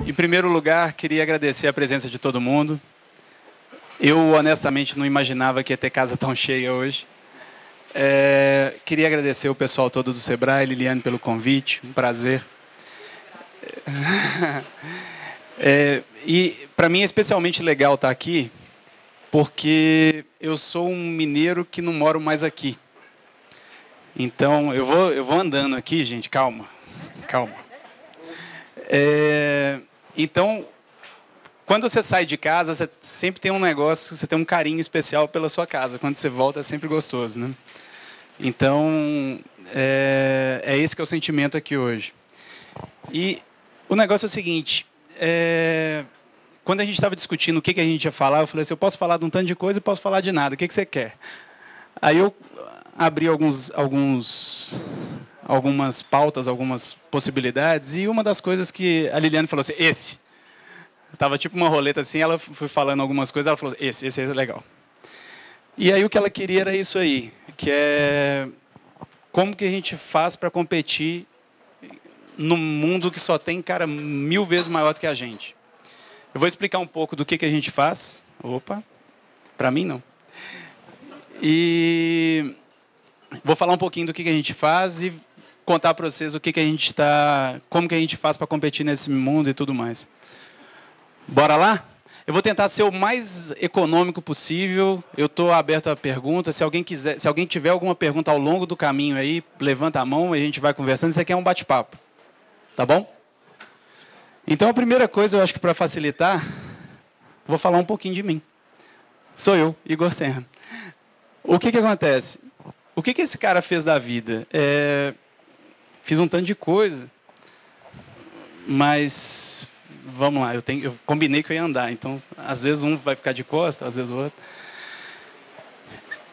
Em primeiro lugar, queria agradecer a presença de todo mundo. Eu, honestamente, não imaginava que ia ter casa tão cheia hoje. Queria agradecer o pessoal todo do Sebrae, Liliane, pelo convite. Um prazer. E, para mim, é especialmente legal estar aqui, porque eu sou um mineiro que não moro mais aqui. Então, eu vou andando aqui, gente. Calma. Então, quando você sai de casa, você sempre tem um negócio, você tem um carinho especial pela sua casa. Quando você volta, é sempre gostoso, né? Então, é esse que é o sentimento aqui hoje. E o negócio é o seguinte, quando a gente estava discutindo o que a gente ia falar, eu falei assim, eu posso falar de um tanto de coisa e posso falar de nada, o que você quer? Aí eu abri algumas pautas, algumas possibilidades, e uma das coisas que a Liliane falou assim, esse. Estava tipo uma roleta assim, ela foi falando algumas coisas, ela falou assim, esse é legal. E aí o que ela queria era isso aí, que é como que a gente faz para competir num mundo que só tem cara 1000 vezes maior do que a gente. Eu vou explicar um pouco do que a gente faz. Opa, para mim não. E vou falar um pouquinho do que a gente faz e contar para vocês o que a gente como que a gente faz para competir nesse mundo e tudo mais. Bora lá? Eu vou tentar ser o mais econômico possível. Eu estou aberto a perguntas. Se alguém tiver alguma pergunta ao longo do caminho aí, levanta a mão e a gente vai conversando. Isso aqui é um bate-papo. Tá bom? Então, a primeira coisa, eu acho que para facilitar, vou falar um pouquinho de mim. Sou eu, Igor Serra. O que acontece? O que esse cara fez da vida? Fiz um tanto de coisa, mas vamos lá, eu combinei que eu ia andar, então às vezes um vai ficar de costas, às vezes o outro.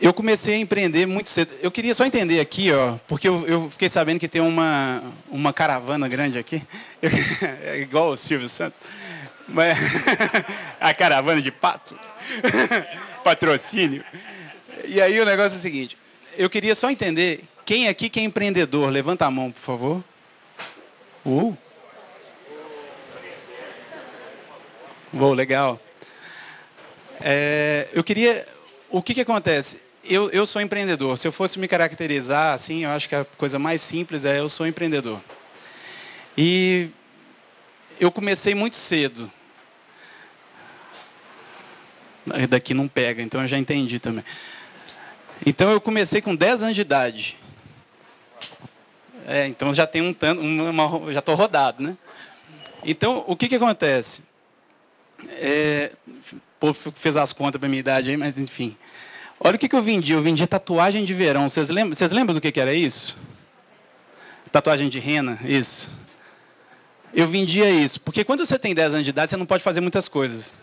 Eu comecei a empreender muito cedo. Eu queria só entender aqui, ó, porque eu fiquei sabendo que tem uma caravana grande aqui, é igual o Silvio Santos, mas a caravana de patos, patrocínio. E aí o negócio é o seguinte, eu queria só entender, quem aqui que é empreendedor? Levanta a mão, por favor. Legal. Eu queria... O que acontece? Eu sou empreendedor. Se eu fosse me caracterizar assim, eu acho que a coisa mais simples é eu sou empreendedor. E eu comecei muito cedo. Daqui não pega, então eu já entendi também. Então eu comecei com 10 anos de idade. Então já tem já estou rodado, né? Então o que acontece? O povo fez as contas para a minha idade aí, mas enfim. Olha o que eu vendi. Eu vendi tatuagem de verão. Vocês lembram do que era isso? Tatuagem de rena, isso. Eu vendia isso. Porque quando você tem 10 anos de idade, você não pode fazer muitas coisas.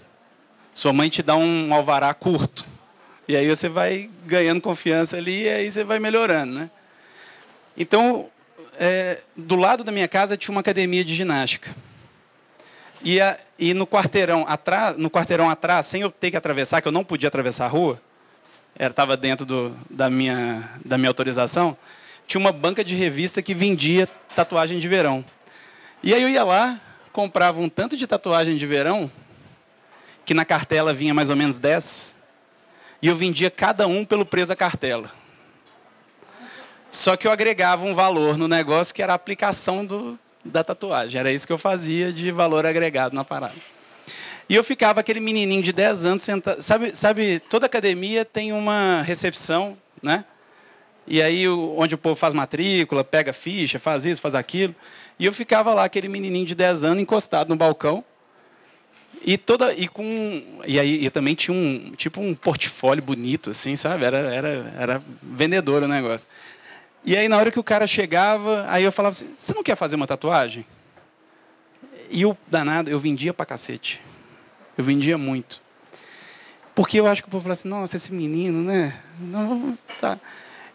Sua mãe te dá um alvará curto. E aí você vai ganhando confiança ali e aí você vai melhorando, né? Então, do lado da minha casa tinha uma academia de ginástica. E no quarteirão atrás, sem eu ter que atravessar, que eu não podia atravessar a rua, estava dentro da minha autorização, tinha uma banca de revista que vendia tatuagem de verão. E aí eu ia lá, comprava um tanto de tatuagem de verão, que na cartela vinha mais ou menos 10, e eu vendia cada um pelo preço da cartela. Só que eu agregava um valor no negócio que era a aplicação da tatuagem. Era isso que eu fazia de valor agregado na parada. E eu ficava aquele menininho de 10 anos sentado. Sabe, toda academia tem uma recepção, né? E aí, onde o povo faz matrícula, pega ficha, faz isso, faz aquilo. E eu ficava lá, aquele menininho de 10 anos, encostado no balcão. E aí eu também tinha um portfólio bonito, assim, sabe? Era vendedor o negócio. E aí, na hora que o cara chegava, aí eu falava assim, você não quer fazer uma tatuagem? E o danado, eu vendia pra cacete. Eu vendia muito. Porque eu acho que o povo fala assim, nossa, esse menino, né? Não, tá.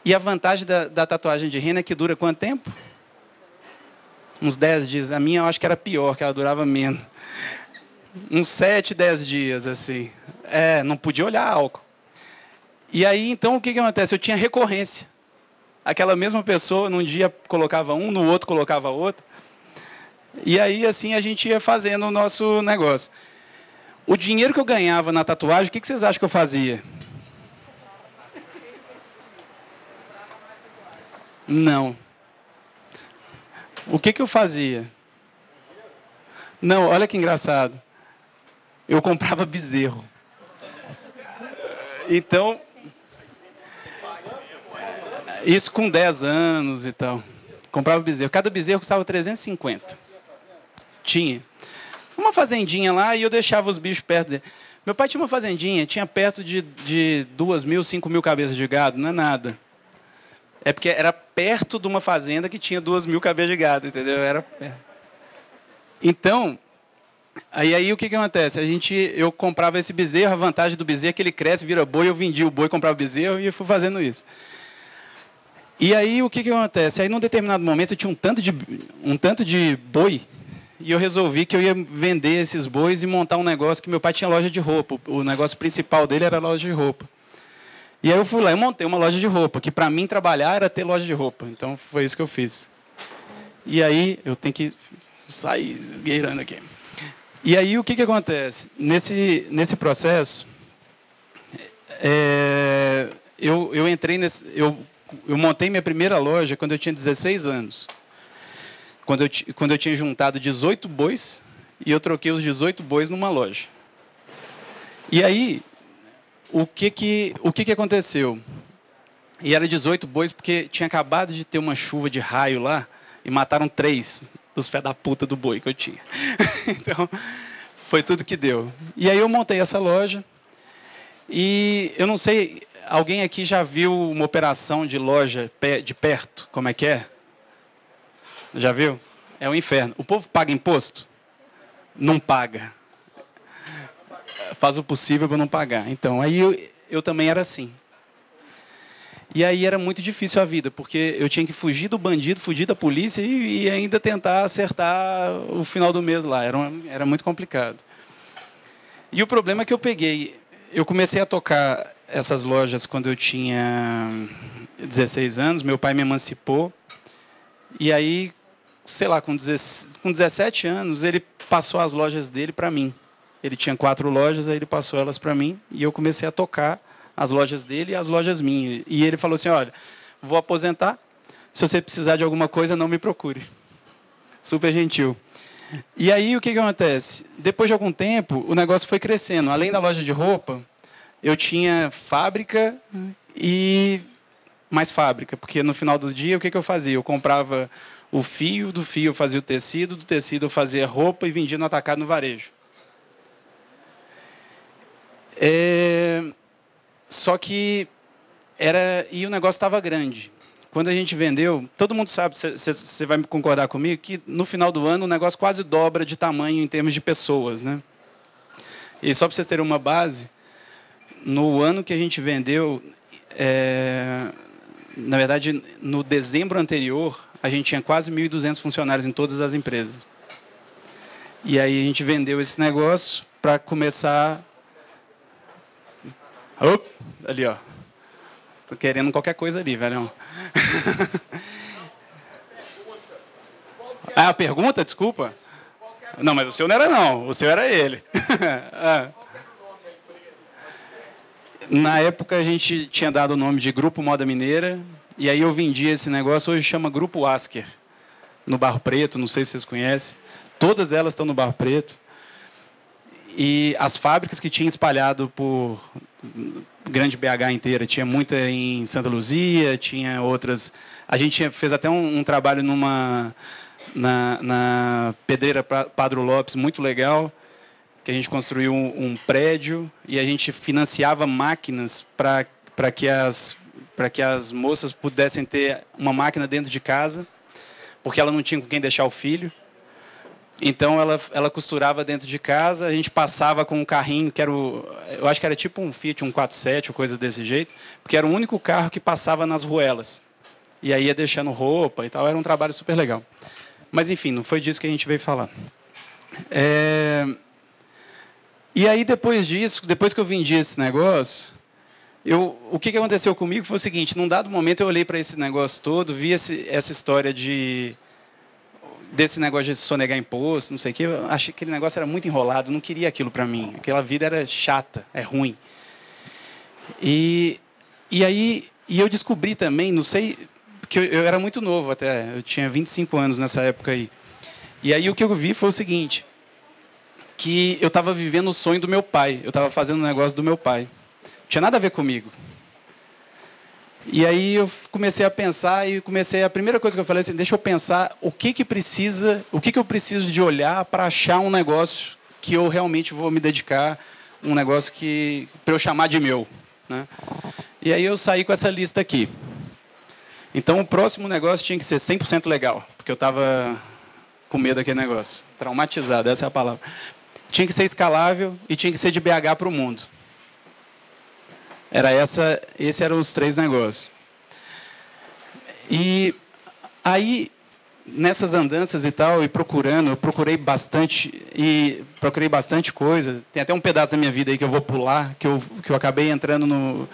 E a vantagem da tatuagem de rena é que dura quanto tempo? Uns 10 dias. A minha eu acho que era pior, que ela durava menos. Uns 7, 10 dias, assim. Não podia olhar álcool. E aí, então, o que acontece? Eu tinha recorrência. Aquela mesma pessoa, num dia colocava um, no outro colocava outro. E aí, assim, a gente ia fazendo o nosso negócio. O dinheiro que eu ganhava na tatuagem, o que vocês acham que eu fazia? Não. O que eu fazia? Não, olha que engraçado. Eu comprava bezerro. Então, isso com 10 anos e tal. Comprava bezerro. Cada bezerro custava 350. Tinha uma fazendinha lá e eu deixava os bichos perto dele. Meu pai tinha uma fazendinha, tinha perto de 2.000, 5.000 cabeças de gado, não é nada. É porque era perto de uma fazenda que tinha 2.000 cabeças de gado, entendeu? Era perto. Então, aí o que acontece? Eu comprava esse bezerro, a vantagem do bezerro é que ele cresce, vira boi, eu vendia o boi, comprava o bezerro e eu fui fazendo isso. E aí o que acontece? Aí num determinado momento eu tinha um tanto de boi e eu resolvi que eu ia vender esses bois e montar um negócio que meu pai tinha loja de roupa. O negócio principal dele era a loja de roupa. E aí eu fui lá e montei uma loja de roupa, que para mim trabalhar era ter loja de roupa. Então foi isso que eu fiz. E aí eu tenho que sair esgueirando aqui. E aí o que acontece? Nesse processo, eu entrei nesse... Eu montei minha primeira loja quando eu tinha 16 anos. Quando eu tinha juntado 18 bois e eu troquei os 18 bois numa loja. E aí, o que aconteceu? E era 18 bois porque tinha acabado de ter uma chuva de raio lá e mataram 3 dos fé da puta do boi que eu tinha. Então, foi tudo que deu. E aí eu montei essa loja e eu não sei, alguém aqui já viu uma operação de loja de perto? Como é que é? Já viu? É um inferno. O povo paga imposto? Não paga. Faz o possível para não pagar. Então, aí eu também era assim. E aí era muito difícil a vida, porque eu tinha que fugir do bandido, fugir da polícia e ainda tentar acertar o final do mês lá. Era muito complicado. E o problema é que eu comecei a tocar essas lojas quando eu tinha 16 anos, meu pai me emancipou, e aí, sei lá, com 17 anos, ele passou as lojas dele para mim. Ele tinha 4 lojas, aí ele passou elas para mim, e eu comecei a tocar as lojas dele e as lojas minhas. E ele falou assim, olha, vou aposentar, se você precisar de alguma coisa, não me procure. Super gentil. E aí, o que acontece? Depois de algum tempo, o negócio foi crescendo. Além da loja de roupa, eu tinha fábrica e mais fábrica. Porque no final do dia, o que eu fazia? Eu comprava o fio, do fio eu fazia o tecido, do tecido eu fazia roupa e vendia no atacado no varejo. Só que e o negócio estava grande. Quando a gente vendeu, todo mundo sabe, você vai me concordar comigo, que no final do ano o negócio quase dobra de tamanho em termos de pessoas, né? E só para vocês terem uma base, no ano que a gente vendeu, na verdade, no dezembro anterior, a gente tinha quase 1.200 funcionários em todas as empresas. E aí a gente vendeu esse negócio para começar... Ali, ó. Tô querendo qualquer coisa ali, velho. A pergunta? Desculpa. Não, mas o seu não era não. O seu era ele. Na época a gente tinha dado o nome de Grupo Moda Mineira. E aí eu vendia esse negócio. Hoje chama Grupo Asker. No Barro Preto, não sei se vocês conhecem. Todas elas estão no Barro Preto. E as fábricas que tinha espalhado por grande BH inteira, tinha muita em Santa Luzia, tinha outras. A gente fez até um trabalho na Pedreira Padro Lopes, muito legal, que a gente construiu um prédio e a gente financiava máquinas para que as moças pudessem ter uma máquina dentro de casa, porque ela não tinha com quem deixar o filho. Então, ela costurava dentro de casa, a gente passava com um carrinho, eu acho que era tipo um Fiat 147, ou coisa desse jeito, porque era o único carro que passava nas ruelas. E aí ia deixando roupa e tal, era um trabalho super legal. Mas, enfim, não foi disso que a gente veio falar. E aí, depois disso, depois que eu vendi esse negócio, o que aconteceu comigo foi o seguinte, num dado momento eu olhei para esse negócio todo, vi essa história desse negócio de sonegar imposto, não sei o quê. Eu achei que aquele negócio era muito enrolado, não queria aquilo para mim. Aquela vida era chata, é ruim. E aí eu descobri também, não sei, que eu era muito novo até, eu tinha 25 anos nessa época aí. E aí o que eu vi foi o seguinte, que eu estava vivendo o sonho do meu pai, eu estava fazendo um negócio do meu pai. Não tinha nada a ver comigo. E aí eu comecei a pensar a primeira coisa que eu falei assim, deixa eu pensar o que eu preciso de olhar para achar um negócio que eu realmente vou me dedicar, um negócio para eu chamar de meu, né? E aí eu saí com essa lista aqui. Então o próximo negócio tinha que ser 100% legal, porque eu estava com medo daquele negócio, traumatizado, essa é a palavra. Tinha que ser escalável e tinha que ser de BH para o mundo. Esses eram os 3 negócios. E aí, nessas andanças e tal, eu procurei bastante coisa. Tem até um pedaço da minha vida aí que eu vou pular, que eu acabei entrando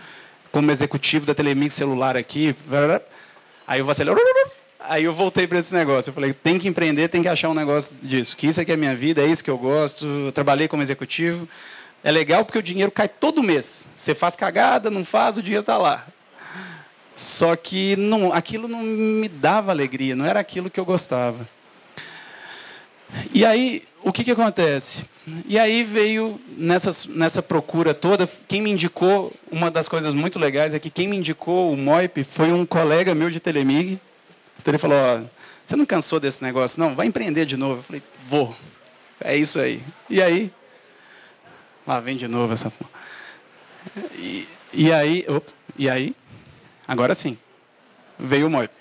como executivo da Telemix celular aqui. Aí eu vacilei. Aí eu voltei para esse negócio. Eu falei, tem que empreender, tem que achar um negócio disso. Que isso aqui é a minha vida, é isso que eu gosto. Eu trabalhei como executivo. É legal porque o dinheiro cai todo mês. Você faz cagada, não faz, o dinheiro está lá. Só que aquilo não me dava alegria, não era aquilo que eu gostava. E aí, o que acontece? E aí veio, nessa procura toda, quem me indicou, uma das coisas muito legais é que quem me indicou o Moip foi um colega meu de Telemig. Então ele falou, ó, você não cansou desse negócio? Não, vai empreender de novo. Eu falei, vou. É isso aí. E aí... Lá vem de novo essa porra. E aí, agora sim, veio o Moip.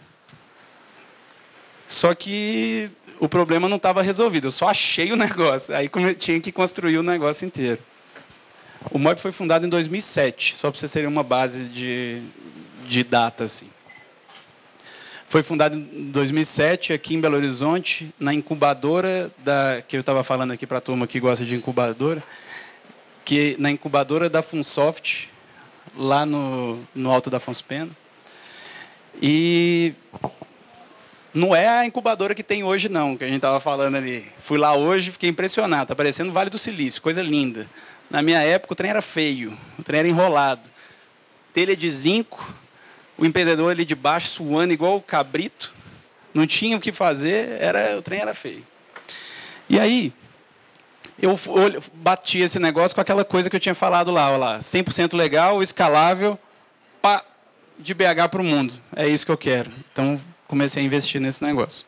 Só que o problema não estava resolvido, eu só achei o negócio. Aí tinha que construir o negócio inteiro. O Moip foi fundado em 2007, só para vocês terem uma base de data. Assim. Foi fundado em 2007, aqui em Belo Horizonte, na incubadora, que eu estava falando aqui para a turma que gosta de incubadora, na incubadora da Funsoft, lá no Alto da Afonso Pena. E não é a incubadora que tem hoje, não, que a gente estava falando ali. Fui lá hoje e fiquei impressionado. Está parecendo o Vale do Silício, coisa linda. Na minha época, o trem era feio, o trem era enrolado. Telha de zinco, o empreendedor ali de baixo suando igual o cabrito. Não tinha o que fazer, o trem era feio. E aí... eu bati esse negócio com aquela coisa que eu tinha falado lá, 100% legal, escalável, de BH para o mundo. É isso que eu quero. Então, comecei a investir nesse negócio.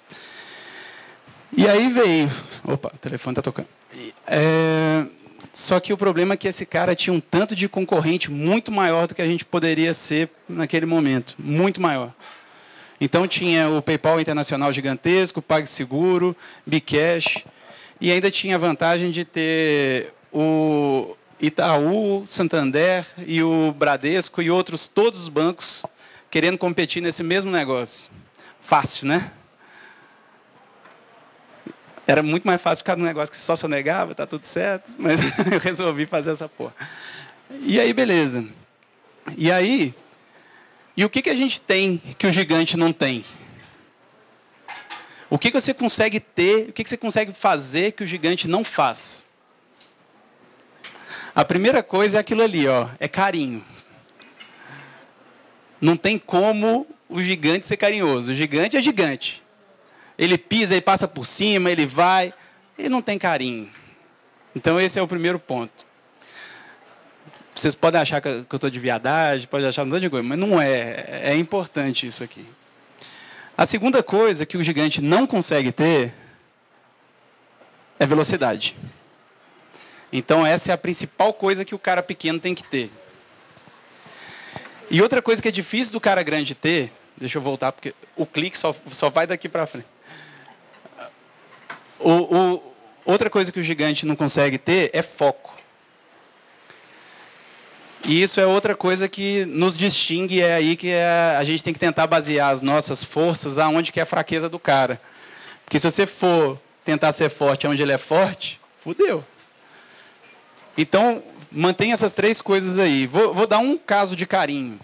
E aí veio... Opa, o telefone está tocando. Só que o problema é que esse cara tinha um tanto de concorrente muito maior do que a gente poderia ser naquele momento. Muito maior. Então, tinha o PayPal Internacional gigantesco, PagSeguro, Bcash... E ainda tinha a vantagem de ter o Itaú, Santander e o Bradesco e todos os bancos querendo competir nesse mesmo negócio. Fácil, né? Era muito mais fácil ficar num negócio que só sonegava, tá tudo certo, mas eu resolvi fazer essa porra. E aí, beleza. E o que a gente tem que o gigante não tem? O que você consegue ter, o que você consegue fazer que o gigante não faz? A primeira coisa é aquilo ali, ó, é carinho. Não tem como o gigante ser carinhoso. O gigante é gigante. Ele pisa, ele passa por cima, ele vai. Ele não tem carinho. Então esse é o primeiro ponto. Vocês podem achar que eu estou de viadagem, podem achar um monte de coisa, mas não é. É importante isso aqui. A segunda coisa que o gigante não consegue ter é velocidade. Então, essa é a principal coisa que o cara pequeno tem que ter. E outra coisa que é difícil do cara grande ter, deixa eu voltar, porque o clique só vai daqui para frente. Outra coisa que o gigante não consegue ter é foco. E isso é outra coisa que nos distingue, é aí que a gente tem que tentar basear as nossas forças aonde que é a fraqueza do cara. Porque se você for tentar ser forte onde ele é forte, fudeu. Então, mantenha essas 3 coisas aí. Vou dar um caso de carinho.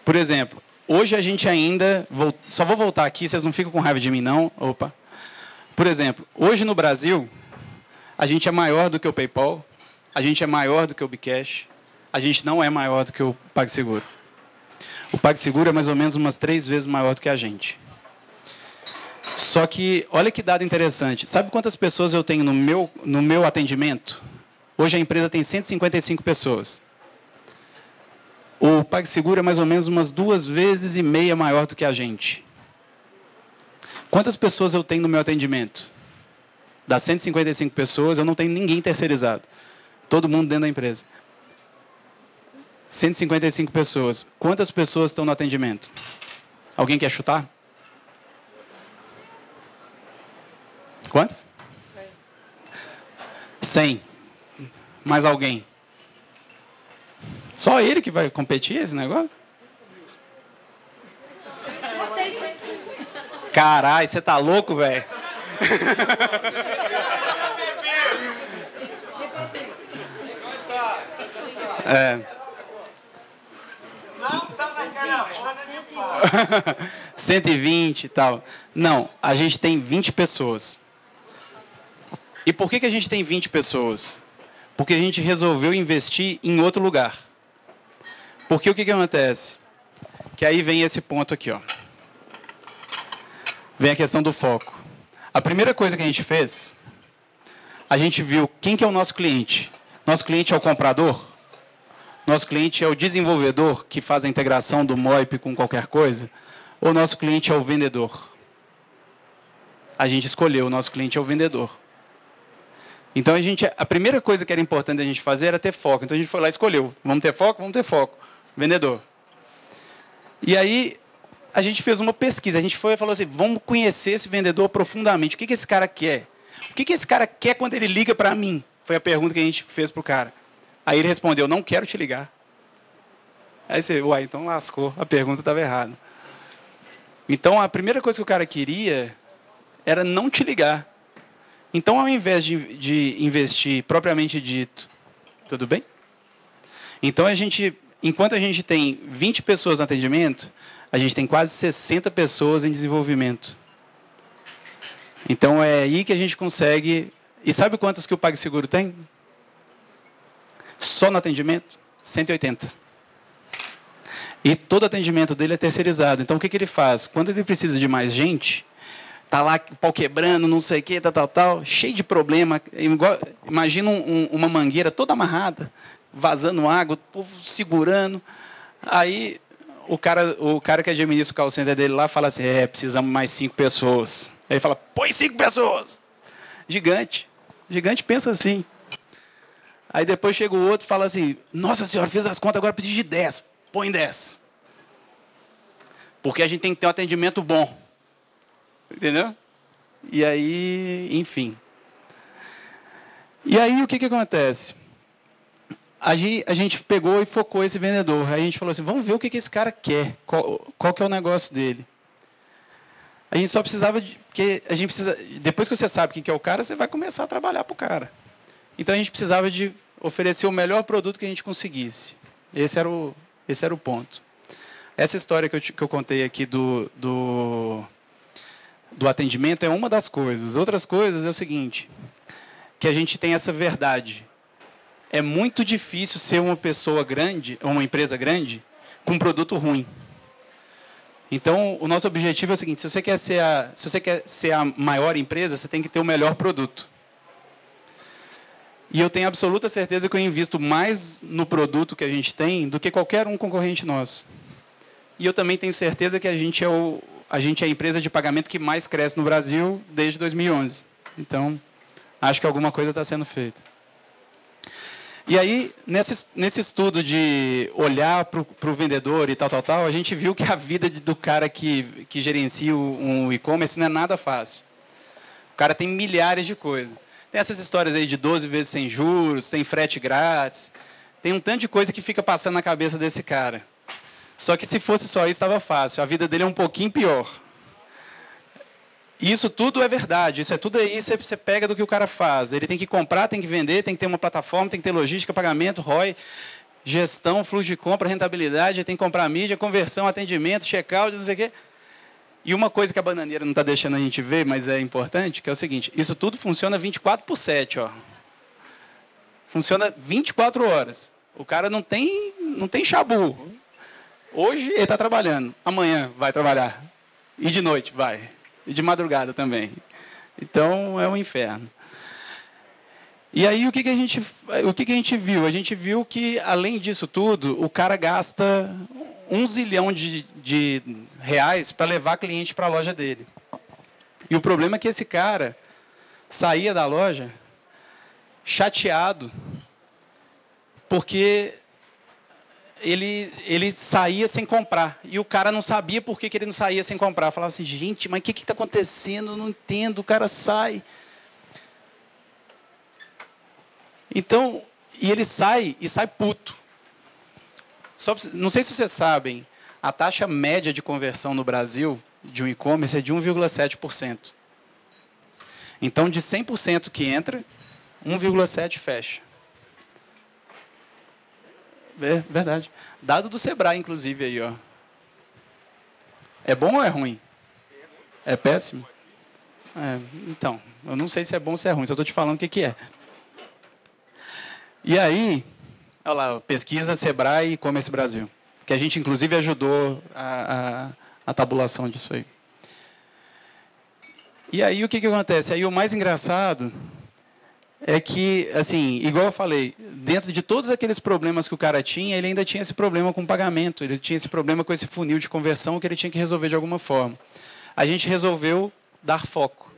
Por exemplo, hoje a gente ainda... Só vou voltar aqui, vocês não ficam com raiva de mim, não. Opa. Por exemplo, hoje no Brasil, a gente é maior do que o PayPal, a gente é maior do que o Bcash, a gente não é maior do que o PagSeguro. O PagSeguro é mais ou menos umas 3 vezes maior do que a gente. Só que, olha que dado interessante. Sabe quantas pessoas eu tenho no meu atendimento? Hoje a empresa tem 155 pessoas. O PagSeguro é mais ou menos umas 2,5 vezes maior do que a gente. Quantas pessoas eu tenho no meu atendimento? Das 155 pessoas, eu não tenho ninguém terceirizado. Todo mundo dentro da empresa. 155 pessoas. Quantas pessoas estão no atendimento? Alguém quer chutar? Quantas? 100. Mais alguém? Só ele que vai competir esse negócio? Caralho, você tá louco, velho? É. 120 e tal. Não, a gente tem 20 pessoas. E por que a gente tem 20 pessoas? Porque a gente resolveu investir em outro lugar. Porque o que acontece? Que aí vem esse ponto aqui, ó. Vem a questão do foco. A primeira coisa que a gente fez, a gente viu quem que é o nosso cliente. Nosso cliente é o comprador? Nosso cliente é o desenvolvedor que faz a integração do MOIP com qualquer coisa? Ou nosso cliente é o vendedor? A gente escolheu, o nosso cliente é o vendedor. Então, a primeira coisa que era importante a gente fazer era ter foco. Então, a gente foi lá e escolheu. Vamos ter foco? Vamos ter foco. Vendedor. E aí, a gente fez uma pesquisa. A gente foi e falou assim, vamos conhecer esse vendedor profundamente. O que esse cara quer? O que esse cara quer quando ele liga para mim? Foi a pergunta que a gente fez para o cara. Aí ele respondeu, não quero te ligar. Aí você, uai, então lascou. A pergunta estava errada. Então, a primeira coisa que o cara queria era não te ligar. Então, ao invés de investir propriamente dito, tudo bem? Então, enquanto a gente tem 20 pessoas no atendimento, a gente tem quase 60 pessoas em desenvolvimento. Então, é aí que a gente consegue... E sabe quantas que o PagSeguro tem? Só no atendimento? 180. E todo atendimento dele é terceirizado. Então, o que ele faz? Quando ele precisa de mais gente... Está lá, o pau quebrando, não sei o quê, tal, cheio de problema. Imagina uma mangueira toda amarrada, vazando água, o povo segurando. Aí o cara que administra o call center dele lá fala assim, precisamos mais 5 pessoas. Aí ele fala, põe 5 pessoas. Gigante. Gigante pensa assim. Aí depois chega o outro e fala assim, nossa senhora, fiz as contas, agora preciso de 10. Põe 10. Porque a gente tem que ter um atendimento bom. Entendeu? E aí, enfim. E aí, o que acontece? A gente pegou e focou esse vendedor. Aí a gente falou assim, vamos ver o que esse cara quer. Qual que é o negócio dele. A gente só precisava porque a gente precisa... Depois que você sabe quem que é o cara, você vai começar a trabalhar para o cara. Então, a gente precisava de oferecer o melhor produto que a gente conseguisse. Esse era o ponto. Essa história que eu contei aqui do atendimento é uma das coisas. Outras coisas é o seguinte, que a gente tem essa verdade. É muito difícil ser uma pessoa grande, uma empresa grande, com um produto ruim. Então, o nosso objetivo é o seguinte, se você quer ser a maior empresa, você tem que ter o melhor produto. E eu tenho absoluta certeza que eu invisto mais no produto que a gente tem do que qualquer um concorrente nosso. E eu também tenho certeza que a gente é a empresa de pagamento que mais cresce no Brasil desde 2011. Então, acho que alguma coisa está sendo feita. E aí, nesse estudo de olhar para o vendedor e tal, a gente viu que a vida do cara que gerencia um e-commerce não é nada fácil. O cara tem milhares de coisas. Tem essas histórias aí de 12 vezes sem juros, tem frete grátis, tem um tanto de coisa que fica passando na cabeça desse cara. Só que se fosse só isso, estava fácil. A vida dele é um pouquinho pior. E isso tudo é verdade. Isso é tudo aí, você pega do que o cara faz. Ele tem que comprar, tem que vender, tem que ter uma plataforma, tem que ter logística, pagamento, ROI. gestão, fluxo de compra, rentabilidade, tem que comprar mídia, conversão, atendimento, check-out, não sei o quê. E uma coisa que a bananeira não está deixando a gente ver, mas é importante, que é o seguinte, isso tudo funciona 24/7, ó. Funciona 24 horas. O cara não tem chabu. Hoje ele está trabalhando, amanhã vai trabalhar. E de noite vai. E de madrugada também. Então é um inferno. E aí o que a gente viu? A gente viu que, além disso tudo, o cara gasta 1 zilhão de reais para levar cliente para a loja dele. E o problema é que esse cara saía da loja chateado, porque ele saía sem comprar. E o cara não sabia por que ele não saía sem comprar. Falava assim, gente, mas o que está acontecendo? Eu não entendo, o cara sai. Então, e ele sai puto. Não sei se vocês sabem, a taxa média de conversão no Brasil de um e-commerce é de 1,7%. Então, de 100% que entra, 1,7% fecha. É verdade. Dado do Sebrae, inclusive, aí, ó. É bom ou é ruim? É péssimo? Então, eu não sei se é bom ou se é ruim, só estou te falando o que é. E aí, olha lá, pesquisa Sebrae e e-commerce Brasil, que a gente, inclusive, ajudou a tabulação disso aí. E aí, o que acontece? Aí, o mais engraçado é que, assim, igual eu falei, dentro de todos aqueles problemas que o cara tinha, ele ainda tinha esse problema com o pagamento, ele tinha esse problema com esse funil de conversão que ele tinha que resolver de alguma forma. A gente resolveu dar foco,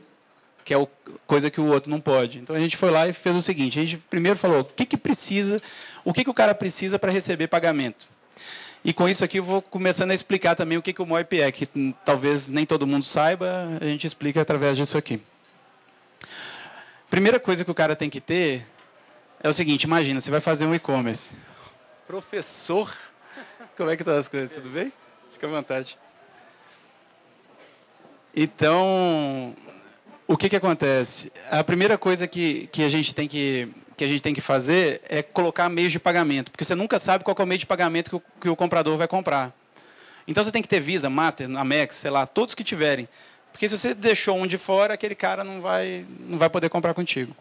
que é coisa que o outro não pode. Então, a gente foi lá e fez o seguinte, a gente primeiro falou o que o cara precisa para receber pagamento. E com isso aqui eu vou começando a explicar também o que o MoIP é, que talvez nem todo mundo saiba, a gente explica através disso aqui. Primeira coisa que o cara tem que ter é o seguinte, imagina, você vai fazer um e-commerce. Professor, como é que estão as coisas? Tudo bem? Fica à vontade. Então, o que acontece? A primeira coisa que a gente tem que fazer é colocar meios de pagamento, porque você nunca sabe qual é o meio de pagamento que o comprador vai comprar. Então, você tem que ter Visa, Master, Amex, sei lá, todos que tiverem. Porque se você deixou um de fora, aquele cara não vai poder comprar contigo.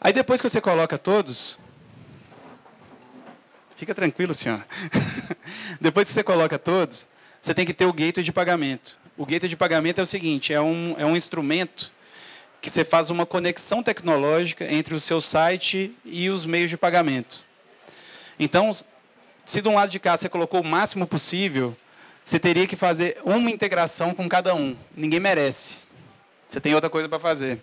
Aí depois que você coloca todos, fica tranquilo, senhor. Depois que você coloca todos, você tem que ter o gateway de pagamento. O gateway de pagamento é o seguinte, é um instrumento que você faz uma conexão tecnológica entre o seu site e os meios de pagamento. Então, se de um lado de cá você colocou o máximo possível, você teria que fazer uma integração com cada um. Ninguém merece. Você tem outra coisa para fazer.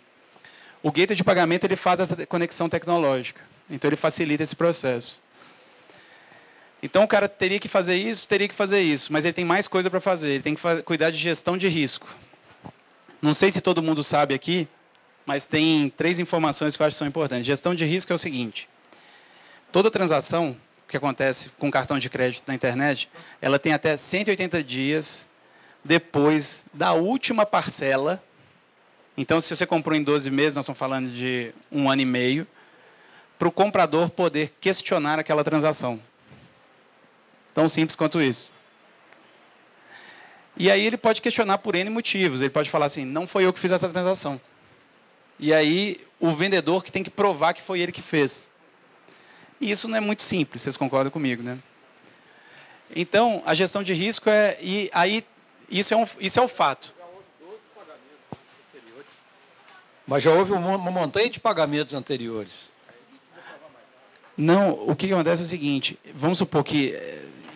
O gateway de pagamento ele faz essa conexão tecnológica. Então, ele facilita esse processo. Então, o cara teria que fazer isso, mas ele tem mais coisa para fazer. Ele tem que cuidar de gestão de risco. Não sei se todo mundo sabe aqui, mas tem 3 informações que eu acho que são importantes. Gestão de risco é o seguinte. Toda transação que acontece com cartão de crédito na internet, ela tem até 180 dias depois da última parcela. Então, se você comprou em 12 meses, nós estamos falando de 1 ano e meio, para o comprador poder questionar aquela transação. Tão simples quanto isso. E aí ele pode questionar por N motivos. Ele pode falar assim, não foi eu que fiz essa transação. E aí o vendedor que tem que provar que foi ele que fez. E isso não é muito simples, vocês concordam comigo, né? Então, a gestão de risco isso é o fato. Já houve 12 pagamentos anteriores. Mas já houve uma montanha de pagamentos anteriores. Não, o que acontece é o seguinte, vamos supor que,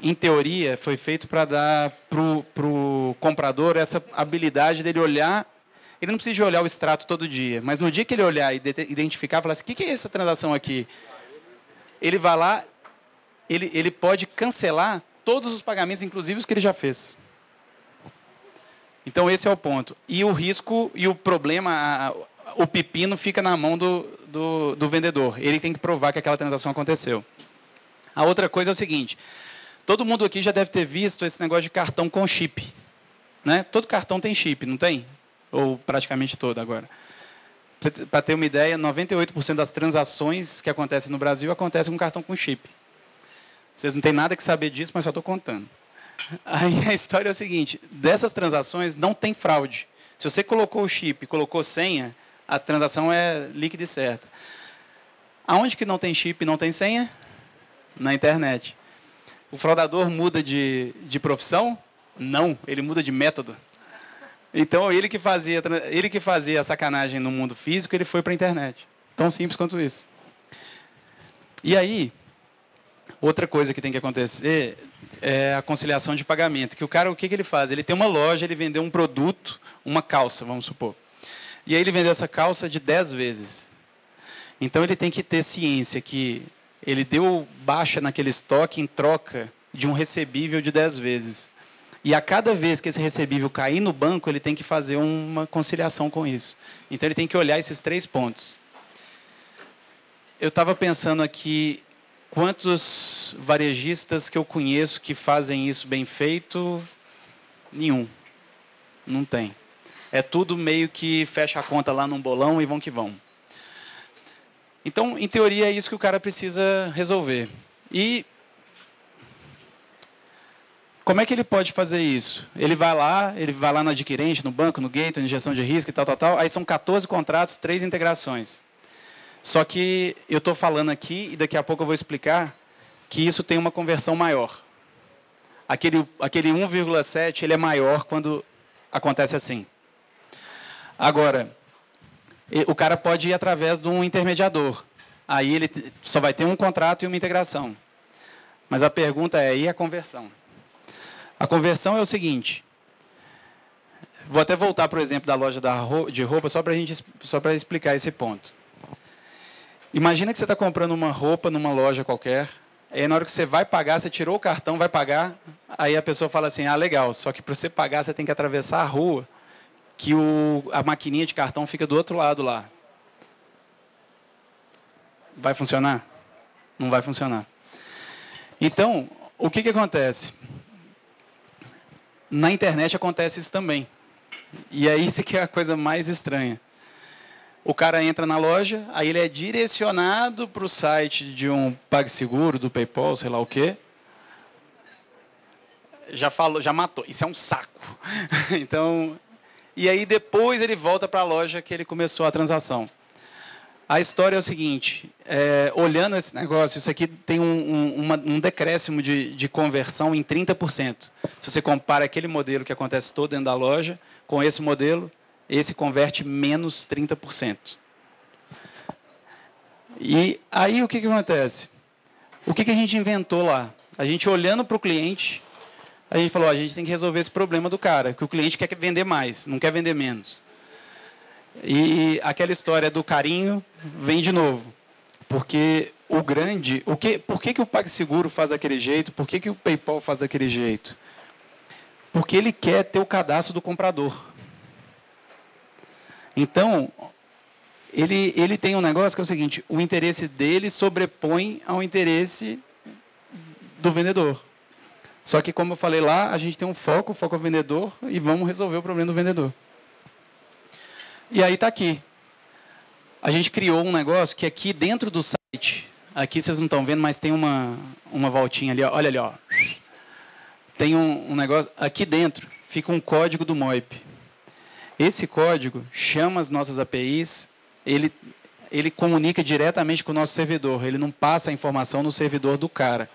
em teoria, foi feito para dar para o comprador essa habilidade dele olhar, ele não precisa de olhar o extrato todo dia, mas no dia que ele olhar e identificar, falar assim, o que é essa transação aqui? Ele vai lá, ele pode cancelar todos os pagamentos, inclusive os que ele já fez. Então, esse é o ponto. E o risco e o problema, o pepino fica na mão do vendedor. Ele tem que provar que aquela transação aconteceu. A outra coisa é o seguinte, todo mundo aqui já deve ter visto esse negócio de cartão com chip. Né? Todo cartão tem chip, não tem? Ou praticamente todo agora. Para ter uma ideia, 98% das transações que acontecem no Brasil acontecem com cartão com chip. Vocês não têm nada que saber disso, mas só estou contando. Aí a história é o seguinte, dessas transações não tem fraude. Se você colocou o chip e colocou senha, a transação é líquida e certa. Aonde que não tem chip e não tem senha? Na internet. O fraudador muda de profissão? Não, ele muda de método. Então, ele que fazia a sacanagem no mundo físico, ele foi para a internet. Tão simples quanto isso. E aí, outra coisa que tem que acontecer é a conciliação de pagamento. Que o cara, o que ele faz? Ele tem uma loja, ele vendeu um produto, uma calça, vamos supor. E aí ele vendeu essa calça de 10 vezes. Então, ele tem que ter ciência que ele deu baixa naquele estoque em troca de um recebível de 10 vezes. E a cada vez que esse recebível cair no banco, ele tem que fazer uma conciliação com isso. Então, ele tem que olhar esses 3 pontos. Eu estava pensando aqui, quantos varejistas que eu conheço que fazem isso bem feito? Nenhum. Não tem. É tudo meio que fecha a conta lá num bolão e vão que vão. Então, em teoria, é isso que o cara precisa resolver. E como é que ele pode fazer isso? Ele vai lá no adquirente, no banco, no gateway, na injeção de risco e tal. Aí são 14 contratos, 3 integrações. Só que eu estou falando aqui, e daqui a pouco eu vou explicar, que isso tem uma conversão maior. Aquele 1,7 ele é maior quando acontece assim. Agora, o cara pode ir através de um intermediador. Aí ele só vai ter um contrato e uma integração. Mas a pergunta é, e a conversão? A conversão é o seguinte. Vou até voltar para o exemplo da loja de roupa, só para explicar esse ponto. Imagina que você está comprando uma roupa numa loja qualquer, aí na hora que você vai pagar, você tirou o cartão, vai pagar, aí a pessoa fala assim, legal, só que para você pagar você tem que atravessar a rua, que a maquininha de cartão fica do outro lado lá. Vai funcionar? Não vai funcionar. Então, o que acontece? Na internet acontece isso também. E aí isso que é a coisa mais estranha. O cara entra na loja, aí ele é direcionado para o site de um PagSeguro, do PayPal, sei lá o quê. Já matou. Isso é um saco. Então, e aí depois ele volta para a loja que ele começou a transação. A história é o seguinte, olhando esse negócio, isso aqui tem um decréscimo de conversão em 30%. Se você compara aquele modelo que acontece todo dentro da loja, com esse modelo, esse converte menos 30%. E aí o que acontece? O que a gente inventou lá? A gente olhando para o cliente, a gente falou, a gente tem que resolver esse problema do cara, que o cliente quer vender mais, não quer vender menos. E aquela história do carinho vem de novo. Porque por que o PagSeguro faz daquele jeito? Por que o PayPal faz daquele jeito? Porque ele quer ter o cadastro do comprador. Então, ele tem um negócio que é o seguinte, o interesse dele sobrepõe ao interesse do vendedor. Só que, como eu falei lá, a gente tem um foco, o foco é o vendedor, e vamos resolver o problema do vendedor. E aí está aqui. A gente criou um negócio que aqui dentro do site, aqui vocês não estão vendo, mas tem uma voltinha ali, ó, olha ali, ó. Tem um negócio, aqui dentro fica um código do MOIP. Esse código chama as nossas APIs, ele comunica diretamente com o nosso servidor, ele não passa a informação no servidor do cara.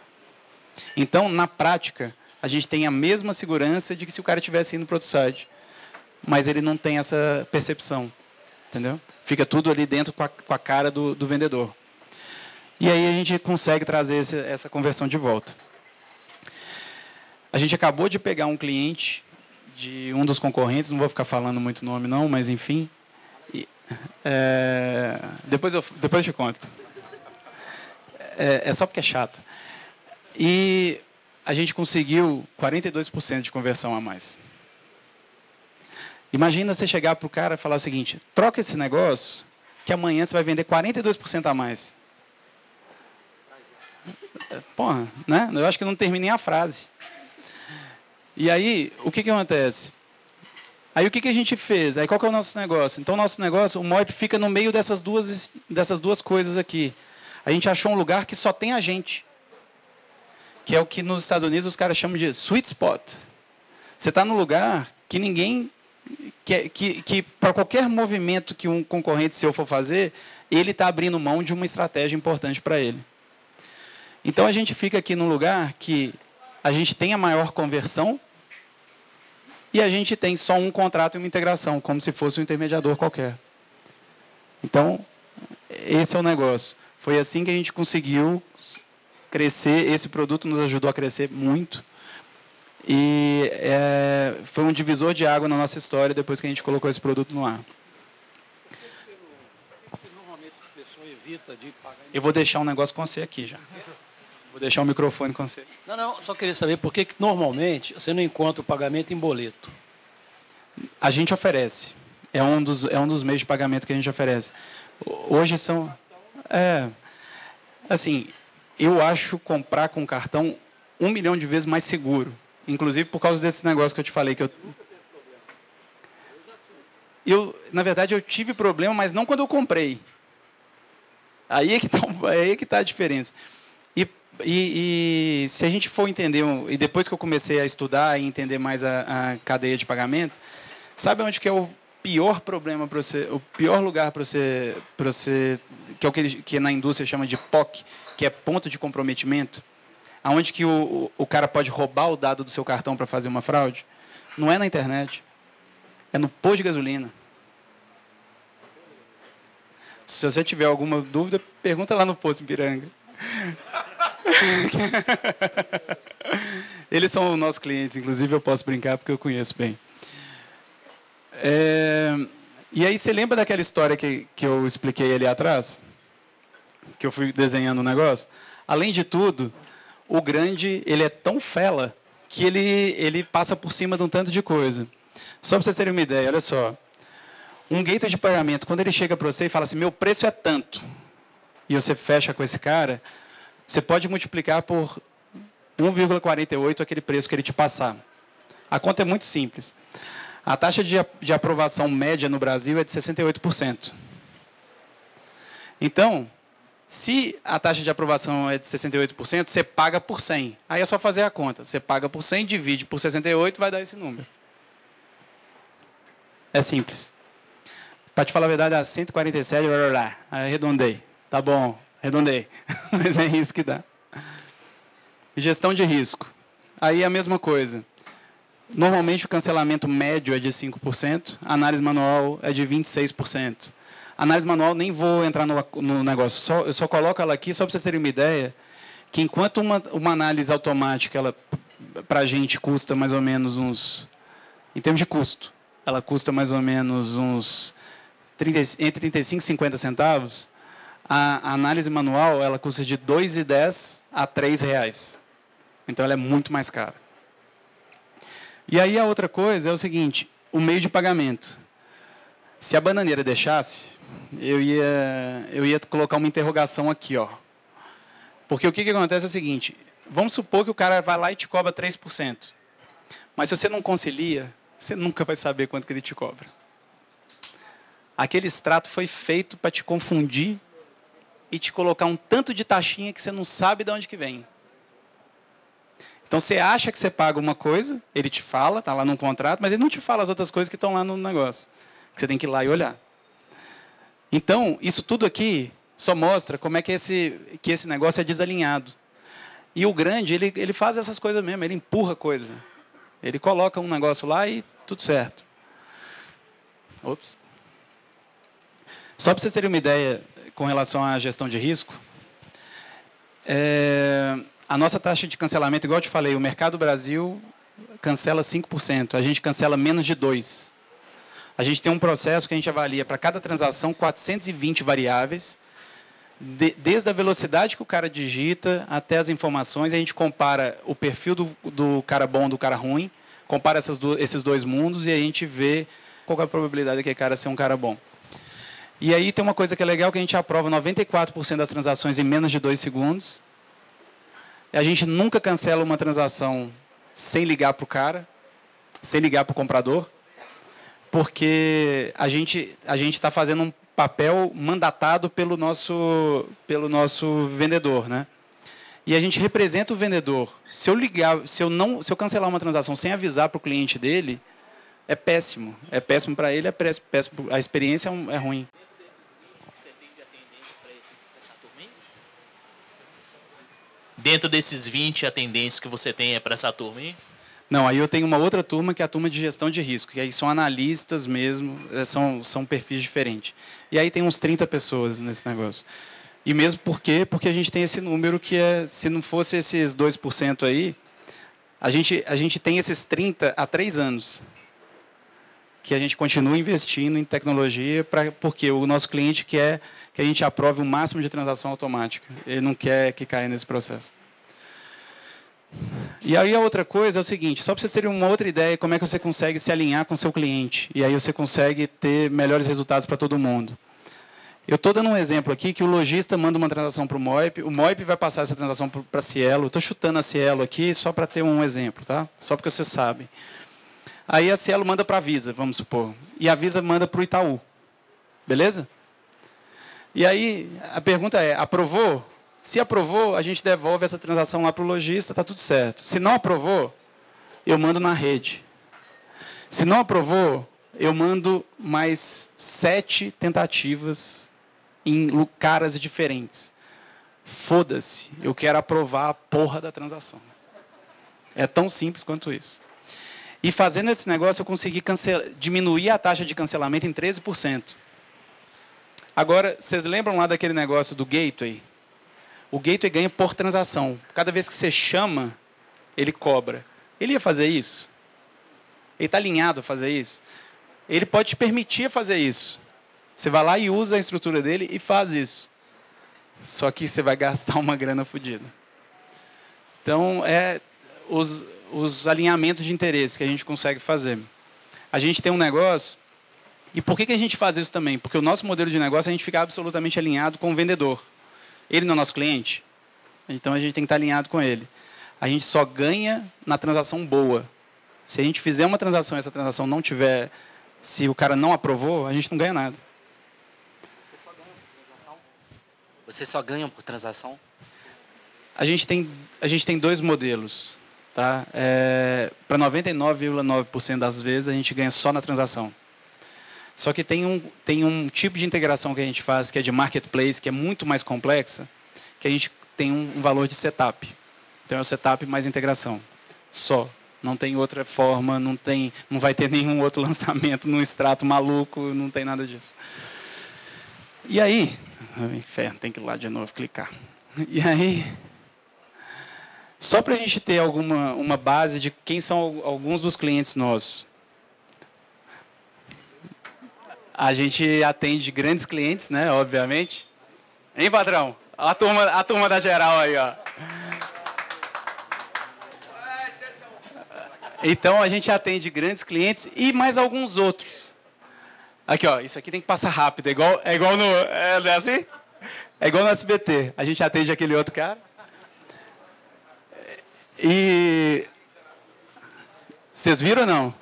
Então, na prática, a gente tem a mesma segurança de que se o cara estivesse indo para outro site. Mas ele não tem essa percepção, entendeu? Fica tudo ali dentro com a cara do vendedor. E aí a gente consegue trazer essa conversão de volta. A gente acabou de pegar um cliente de um dos concorrentes, não vou ficar falando muito nome não, mas enfim. Depois eu te conto. É só porque é chato. E a gente conseguiu 42% de conversão a mais. Imagina você chegar para o cara e falar o seguinte, troca esse negócio, que amanhã você vai vender 42% a mais. Porra, né? Eu acho que não terminei a frase. E aí, o que acontece? Aí o que a gente fez? Aí qual que é o nosso negócio? Então, o nosso negócio, o MOIP fica no meio dessas duas coisas aqui. A gente achou um lugar que só tem a gente. que é o que nos Estados Unidos os caras chamam de sweet spot. Você está no lugar que ninguém... que para qualquer movimento que um concorrente seu for fazer, ele está abrindo mão de uma estratégia importante para ele. Então, a gente fica aqui num lugar que a gente tem a maior conversão e a gente tem só um contrato e uma integração, como se fosse um intermediador qualquer. Então, esse é o negócio. Foi assim que a gente conseguiu crescer, esse produto nos ajudou a crescer muito. E foi um divisor de água na nossa história depois que a gente colocou esse produto no ar. Eu vou deixar um negócio com você aqui já. Vou deixar o microfone com você. Não, só queria saber por que normalmente você não encontra o pagamento em boleto. A gente oferece. É um dos meios de pagamento que a gente oferece. Hoje são... assim, eu acho comprar com cartão 1 milhão de vezes mais seguro. Inclusive por causa desse negócio que eu te falei. Na verdade, eu tive problema, mas não quando eu comprei. Aí é que tá a diferença. E se a gente for entender, e depois que eu comecei a estudar e entender mais a cadeia de pagamento, sabe onde que é o pior problema para você, o pior lugar para você, que é o que na indústria chama de POC, que é ponto de comprometimento, aonde que o cara pode roubar o dado do seu cartão para fazer uma fraude? Não é na internet, é no posto de gasolina. Se você tiver alguma dúvida, pergunta lá no posto em Piranga. Eles são nossos clientes, inclusive eu posso brincar porque eu conheço bem. E aí você lembra daquela história que eu expliquei ali atrás? Que eu fui desenhando o negócio? Além de tudo, o grande, ele é tão fela que ele passa por cima de um tanto de coisa. Só para vocês terem uma ideia, olha só. Um gateway de pagamento, quando ele chega para você e fala assim, meu preço é tanto, e você fecha com esse cara, você pode multiplicar por 1,48 aquele preço que ele te passar. A conta é muito simples. A taxa de aprovação média no Brasil é de 68%. Então, se a taxa de aprovação é de 68%, você paga por 100. Aí é só fazer a conta. Você paga por 100, divide por 68, vai dar esse número. É simples. Para te falar a verdade, dá 147, blá, blá, blá. Aí arredondei. Tá bom, arredondei. Mas é isso que dá. Gestão de risco. Aí a mesma coisa. Normalmente o cancelamento médio é de 5%, a análise manual é de 26%. A análise manual nem vou entrar no negócio, eu só coloco ela aqui só para vocês terem uma ideia, que enquanto uma análise automática, ela para a gente custa mais ou menos uns, em termos de custo, ela custa mais ou menos uns entre 35 e 50 centavos, a análise manual ela custa de R$ 2,10 a R$ 3,00. Então ela é muito mais cara. E aí a outra coisa é o seguinte, o meio de pagamento. Se a bananeira deixasse, eu ia colocar uma interrogação aqui, ó. Porque o que acontece é o seguinte, vamos supor que o cara vai lá e te cobra 3%. Mas se você não concilia, você nunca vai saber quanto que ele te cobra. Aquele extrato foi feito para te confundir e te colocar um tanto de taxinha que você não sabe de onde que vem. Então, você acha que você paga uma coisa, ele te fala, está lá no contrato, mas ele não te fala as outras coisas que estão lá no negócio. Que você tem que ir lá e olhar. Então, isso tudo aqui só mostra como é que esse negócio é desalinhado. E o grande, ele faz essas coisas mesmo, ele empurra coisa. Ele coloca um negócio lá e tudo certo. Ops. Só para vocês terem uma ideia com relação à gestão de risco, a nossa taxa de cancelamento, igual eu te falei, o Mercado Brasil cancela 5%, a gente cancela menos de 2%. A gente tem um processo que a gente avalia para cada transação 420 variáveis, desde a velocidade que o cara digita até as informações, a gente compara o perfil do cara bom do cara ruim, compara esses dois mundos e a gente vê qual é a probabilidade daquele cara ser um cara bom. E aí tem uma coisa que é legal, que a gente aprova 94% das transações em menos de 2 segundos. A gente nunca cancela uma transação sem ligar para o cara, sem ligar para o comprador, porque a gente está fazendo um papel mandatado pelo nosso vendedor, né? E a gente representa o vendedor. Se eu cancelar uma transação sem avisar para o cliente dele, é péssimo. É péssimo para ele, é péssimo. A experiência é ruim. Dentro desses 20 atendentes que você tem é para essa turma aí? Não, aí eu tenho uma outra turma que é a turma de gestão de risco, que aí são analistas mesmo, são perfis diferentes. E aí tem uns 30 pessoas nesse negócio. E mesmo porque a gente tem esse número que se não fosse esses 2% aí, a gente tem esses 30 há 3 anos. Que a gente continua investindo em tecnologia, porque o nosso cliente quer que a gente aprove o máximo de transação automática. Ele não quer que caia nesse processo. E aí a outra coisa é o seguinte, só para vocês terem uma outra ideia, como é que você consegue se alinhar com o seu cliente. E aí você consegue ter melhores resultados para todo mundo. Eu estou dando um exemplo aqui que o lojista manda uma transação para o Moip vai passar essa transação para a Cielo. Estou chutando a Cielo aqui só para ter um exemplo, tá? Só porque você sabe. Aí a Cielo manda para a Visa, vamos supor. E a Visa manda para o Itaú. Beleza? E aí a pergunta é, aprovou? Se aprovou, a gente devolve essa transação lá para o lojista, está tudo certo. Se não aprovou, eu mando na rede. Se não aprovou, eu mando mais 7 tentativas em caras diferentes. Foda-se, eu quero aprovar a porra da transação. É tão simples quanto isso. E fazendo esse negócio, eu consegui diminuir a taxa de cancelamento em 13%. Agora, vocês lembram lá daquele negócio do gateway? O gateway ganha por transação. Cada vez que você chama, ele cobra. Ele ia fazer isso? Ele está alinhado a fazer isso? Ele pode te permitir fazer isso. Você vai lá e usa a estrutura dele e faz isso. Só que você vai gastar uma grana fodida. Então, os alinhamentos de interesse que a gente consegue fazer. A gente tem um negócio... E por que a gente faz isso também? Porque o nosso modelo de negócio, a gente fica absolutamente alinhado com o vendedor. Ele não é nosso cliente, então a gente tem que estar alinhado com ele. A gente só ganha na transação boa. Se a gente fizer uma transação e essa transação não tiver... Se o cara não aprovou, a gente não ganha nada. Você só ganha por transação? A gente tem 2 modelos. Tá? Para 99,9% das vezes, a gente ganha só na transação. Só que tem um tipo de integração que a gente faz, que é de marketplace, que é muito mais complexa, que a gente tem um valor de setup. Então é o setup mais integração. Só. Não tem outra forma, não vai ter nenhum outro lançamento num extrato maluco, não tem nada disso. E aí... Inferno, tem que ir lá de novo clicar. E aí... Só para a gente ter uma base de quem são alguns dos clientes nossos. A gente atende grandes clientes, né? Obviamente. Hein, padrão? A turma da geral aí, ó. Então, a gente atende grandes clientes e mais alguns outros. Aqui, ó. Isso aqui tem que passar rápido. É igual no... não é assim? É igual no SBT. A gente atende aquele outro cara. E... Vocês viram ou não?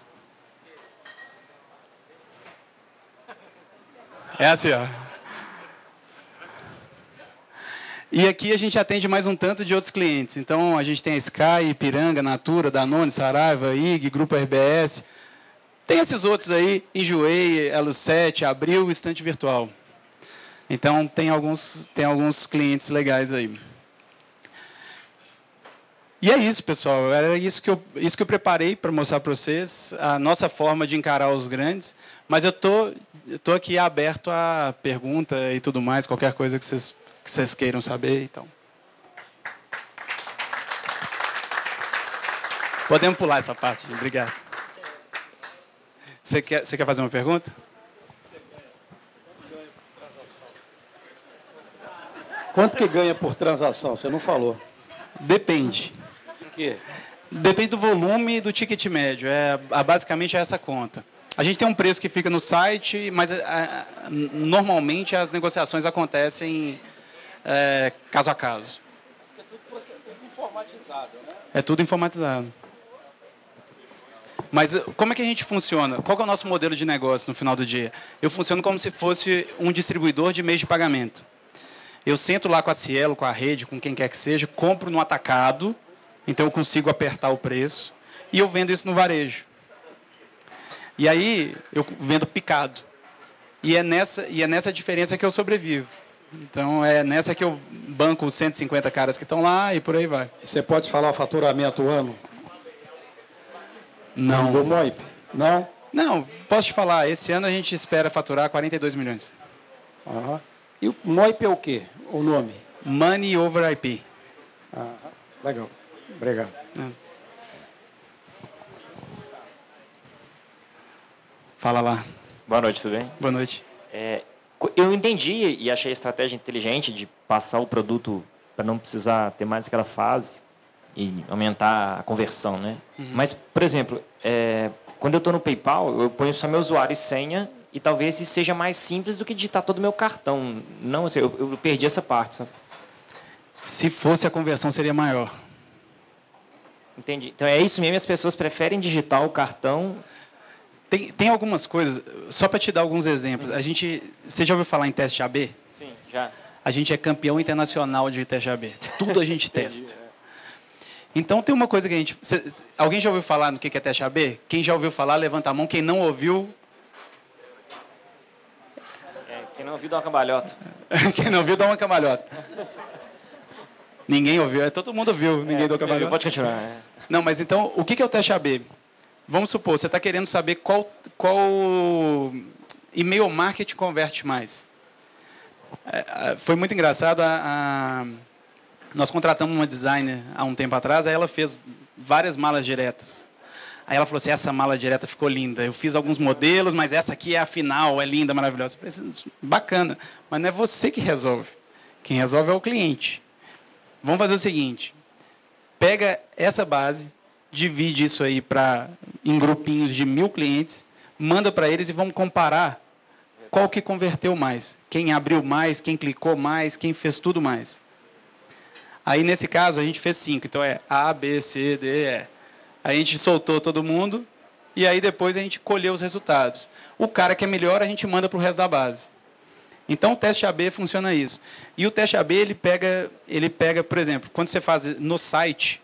É assim, ó. E aqui a gente atende mais um tanto de outros clientes. Então, a gente tem a Sky, Ipiranga, Natura, Danone, Saraiva, IG, Grupo RBS. Tem esses outros aí, Enjoei, Elo7, Abril, Estante Virtual. Então, tem alguns clientes legais aí. E é isso, pessoal. Era isso que eu preparei para mostrar para vocês, a nossa forma de encarar os grandes. Mas eu tô aqui aberto a pergunta e tudo mais, qualquer coisa que vocês queiram saber. Então. Podemos pular essa parte. Obrigado. Você quer fazer uma pergunta? Quanto que ganha por transação? Você não falou. Depende. Por quê? Depende do volume e do ticket médio. Basicamente é essa conta. A gente tem um preço que fica no site, mas normalmente as negociações acontecem caso a caso. É tudo informatizado, né? É tudo informatizado. Mas como é que a gente funciona? Qual que é o nosso modelo de negócio no final do dia? Eu funciono como se fosse um distribuidor de meios de pagamento. Eu sento lá com a Cielo, com a rede, com quem quer que seja, compro no atacado, então eu consigo apertar o preço, e eu vendo isso no varejo. E aí eu vendo picado. E é nessa diferença que eu sobrevivo. Então é nessa que eu banco os 150 caras que estão lá e por aí vai. Você pode falar o faturamento ano? Não. Do Moip? Não? Não, posso te falar, esse ano a gente espera faturar 42 milhões. Aham. E o Moip é o quê? O nome? Money over IP. Aham. Legal. Obrigado. Fala lá. Boa noite, tudo bem? Boa noite. Eu entendi e achei a estratégia inteligente de passar o produto para não precisar ter mais aquela fase e aumentar a conversão, né? Mas, por exemplo, quando eu estou no PayPal, eu ponho só meu usuário e senha e talvez isso seja mais simples do que digitar todo o meu cartão. Não, assim, eu perdi essa parte, sabe? Se fosse a conversão, seria maior. Entendi. Então é isso mesmo, as pessoas preferem digitar o cartão. Tem algumas coisas, só para te dar alguns exemplos. Você já ouviu falar em teste AB? Sim, já. A gente é campeão internacional de teste AB. Tudo a gente testa. Então tem uma coisa que a gente... Alguém já ouviu falar no que é teste AB? Quem já ouviu falar, levanta a mão. Quem não ouviu... Quem não ouviu, dá uma cambalhota. Quem não ouviu, dá uma cambalhota. Ninguém ouviu. Todo mundo ouviu, ninguém deu cambalhota. Pode continuar. Não, mas então, o que é o teste AB? Vamos supor, você está querendo saber qual e-mail marketing converte mais. Foi muito engraçado. Nós contratamos uma designer há um tempo atrás, aí ela fez várias malas diretas. Aí ela falou assim, essa mala direta ficou linda. Eu fiz alguns modelos, mas essa aqui é a final, é linda, maravilhosa. Eu falei assim, bacana, mas não é você que resolve. Quem resolve é o cliente. Vamos fazer o seguinte, pega essa base, divide isso aí em grupinhos de 1000 clientes, manda para eles e vamos comparar qual que converteu mais. Quem abriu mais, quem clicou mais, quem fez tudo mais. Aí, nesse caso, a gente fez 5. Então, é A, B, C, D, E. A gente soltou todo mundo e aí depois a gente colheu os resultados. O cara que é melhor, a gente manda para o resto da base. Então, o teste AB funciona isso. E o teste AB, ele pega, por exemplo, quando você faz no site,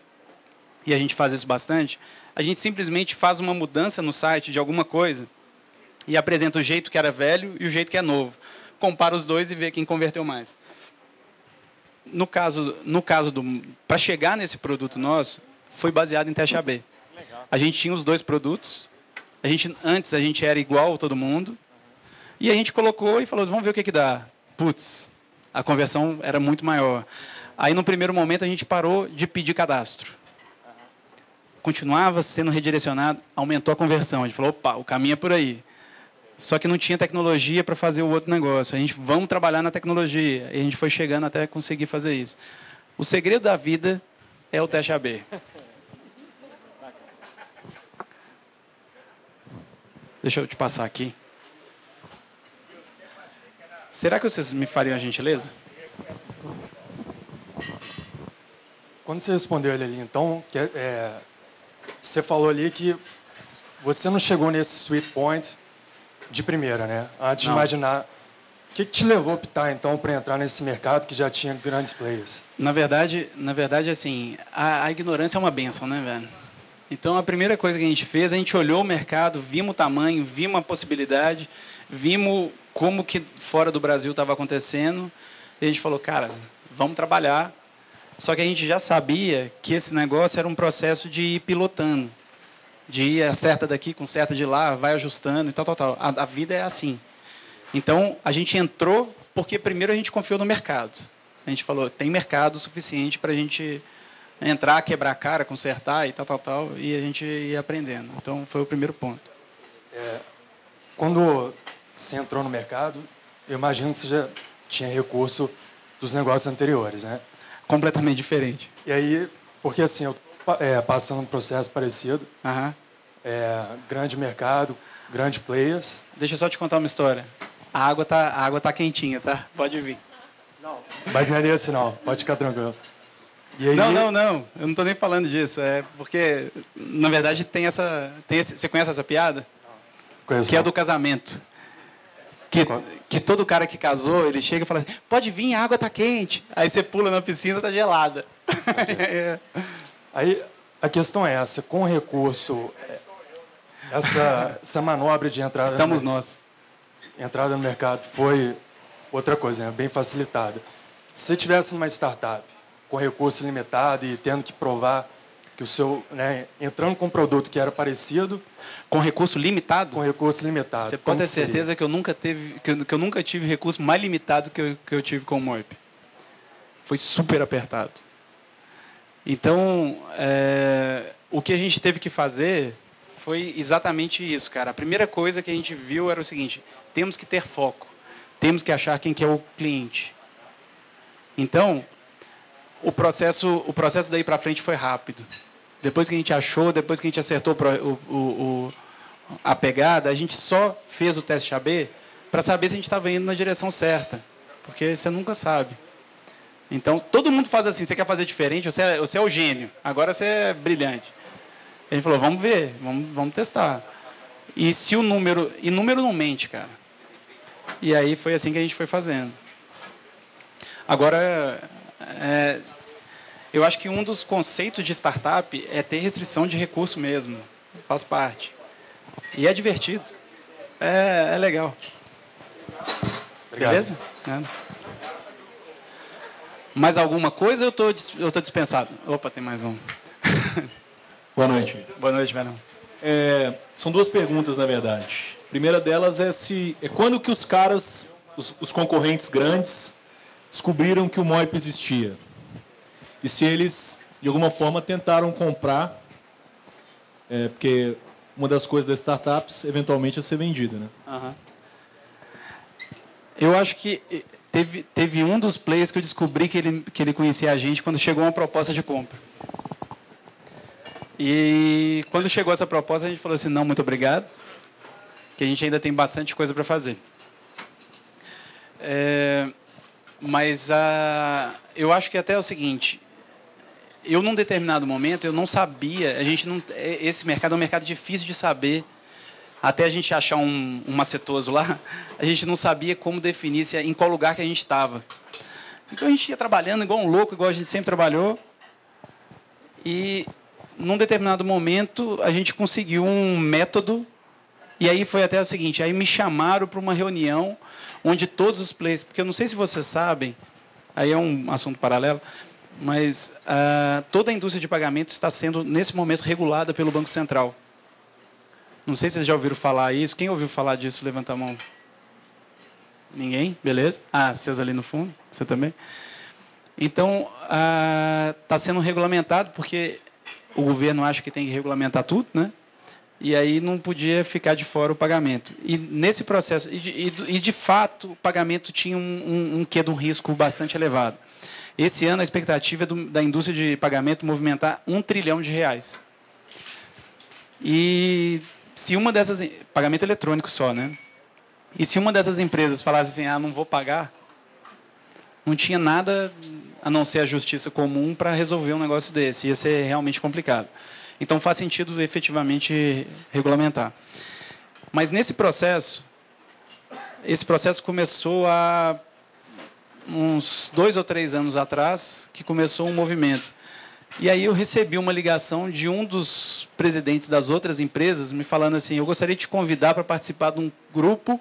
e a gente faz isso bastante, a gente simplesmente faz uma mudança no site de alguma coisa e apresenta o jeito que era velho e o jeito que é novo. Compara os dois e vê quem converteu mais. No caso para chegar nesse produto nosso, foi baseado em teste AB. Legal. A gente tinha os dois produtos, antes a gente era igual a todo mundo, e a gente colocou e falou, vamos ver o que dá. Putz, a conversão era muito maior. Aí, no primeiro momento, a gente parou de pedir cadastro. Continuava sendo redirecionado, aumentou a conversão. A gente falou, opa, o caminho é por aí. Só que não tinha tecnologia para fazer o outro negócio. Vamos trabalhar na tecnologia. E a gente foi chegando até conseguir fazer isso. O segredo da vida é o teste AB. Deixa eu te passar aqui. Será que vocês me fariam a gentileza? Quando você respondeu ele ali, então, você falou ali que você não chegou nesse sweet point de primeira, né? Antes de imaginar. O que te levou a optar, então, para entrar nesse mercado que já tinha grandes players? Na verdade assim, a ignorância é uma bênção, né, velho? Então, a primeira coisa que a gente fez, a gente olhou o mercado, vimos o tamanho, vimos a possibilidade, vimos como que fora do Brasil estava acontecendo, e a gente falou, cara, vamos trabalhar. Só que a gente já sabia que esse negócio era um processo de ir pilotando, de ir acerta daqui com certa de lá, vai ajustando e tal. A vida é assim. Então, a gente entrou porque primeiro a gente confiou no mercado. A gente falou, tem mercado suficiente para a gente entrar, quebrar a cara, consertar e tal, e a gente ia aprendendo. Então, foi o primeiro ponto. Quando você entrou no mercado, eu imagino que você já tinha recurso dos negócios anteriores, né? Completamente diferente. E aí, porque assim, eu estou passando um processo parecido, grande mercado, grandes players. Deixa eu só te contar uma história. A água tá quentinha, tá? Pode vir. Não, mas não é nesse não, pode ficar tranquilo. E aí... Não, eu não estou nem falando disso. É porque, na verdade, você conhece essa piada? Conheço. Que é do casamento. Que todo cara que casou, ele chega e fala assim, pode vir, a água tá quente. Aí você pula na piscina, tá gelada. Aí a questão é essa, com o recurso, essa manobra de entrada... Estamos nós. Entrada no mercado foi outra coisa, né? Bem facilitada. Se você tivesse numa startup com recurso limitado e tendo que provar que o seu... Né, entrando com um produto que era parecido... Com recurso limitado? Com recurso limitado. Você pode ter certeza que eu nunca tive recurso mais limitado que eu tive com o Moip. Foi super apertado. Então, o que a gente teve que fazer foi exatamente isso, cara. A primeira coisa que a gente viu era o seguinte, temos que ter foco. Temos que achar quem que é o cliente. Então, o processo daí para frente foi rápido. Depois que a gente achou, depois que a gente acertou a pegada, a gente só fez o teste AB para saber se a gente estava indo na direção certa. Porque você nunca sabe. Então, todo mundo faz assim, você quer fazer diferente, você é o gênio, agora você é brilhante. A gente falou, vamos ver, vamos testar. E se o número não mente, cara. E aí foi assim que a gente foi fazendo. Agora, eu acho que um dos conceitos de startup é ter restrição de recurso mesmo. Faz parte. E é divertido. É legal. Obrigado. Beleza? Mais alguma coisa ou eu tô dispensado? Opa, tem mais um. Boa noite. Boa noite, Verão. São duas perguntas, na verdade. A primeira delas é quando que os caras, os concorrentes grandes, descobriram que o Moip existia? E se eles, de alguma forma, tentaram comprar, porque uma das coisas das startups, eventualmente, é ser vendida, né? Uhum. Eu acho que teve um dos players que eu descobri que ele conhecia a gente quando chegou uma proposta de compra. E quando chegou essa proposta, a gente falou assim, não, muito obrigado, que a gente ainda tem bastante coisa para fazer. Mas eu acho que até é o seguinte, eu num determinado momento, eu não sabia, esse mercado é um mercado difícil de saber, até a gente achar um macetoso lá, a gente não sabia como definir em qual lugar que a gente estava. Então a gente ia trabalhando igual um louco, igual a gente sempre trabalhou, e num determinado momento a gente conseguiu um método, e aí foi até o seguinte, aí me chamaram para uma reunião onde todos os players, porque eu não sei se vocês sabem, aí é um assunto paralelo, mas toda a indústria de pagamento está sendo, nesse momento, regulada pelo Banco Central. Não sei se vocês já ouviram falar isso. Quem ouviu falar disso, levanta a mão. Ninguém? Beleza? Vocês ali no fundo? Você também? Então, está sendo regulamentado, porque o governo acha que tem que regulamentar tudo, né? E aí não podia ficar de fora o pagamento. E nesse processo, de fato, o pagamento tinha um quê de um risco bastante elevado. Esse ano, a expectativa é da indústria de pagamento movimentar R$1 trilhão. E se uma dessas... Pagamento eletrônico só, né? E se uma dessas empresas falasse assim, não vou pagar, não tinha nada a não ser a justiça comum para resolver um negócio desse. Ia ser realmente complicado. Então, faz sentido efetivamente regulamentar. Mas nesse processo, esse processo começou há uns 2 ou 3 anos atrás, que começou um movimento. E aí eu recebi uma ligação de um dos presidentes das outras empresas me falando assim, eu gostaria de te convidar para participar de um grupo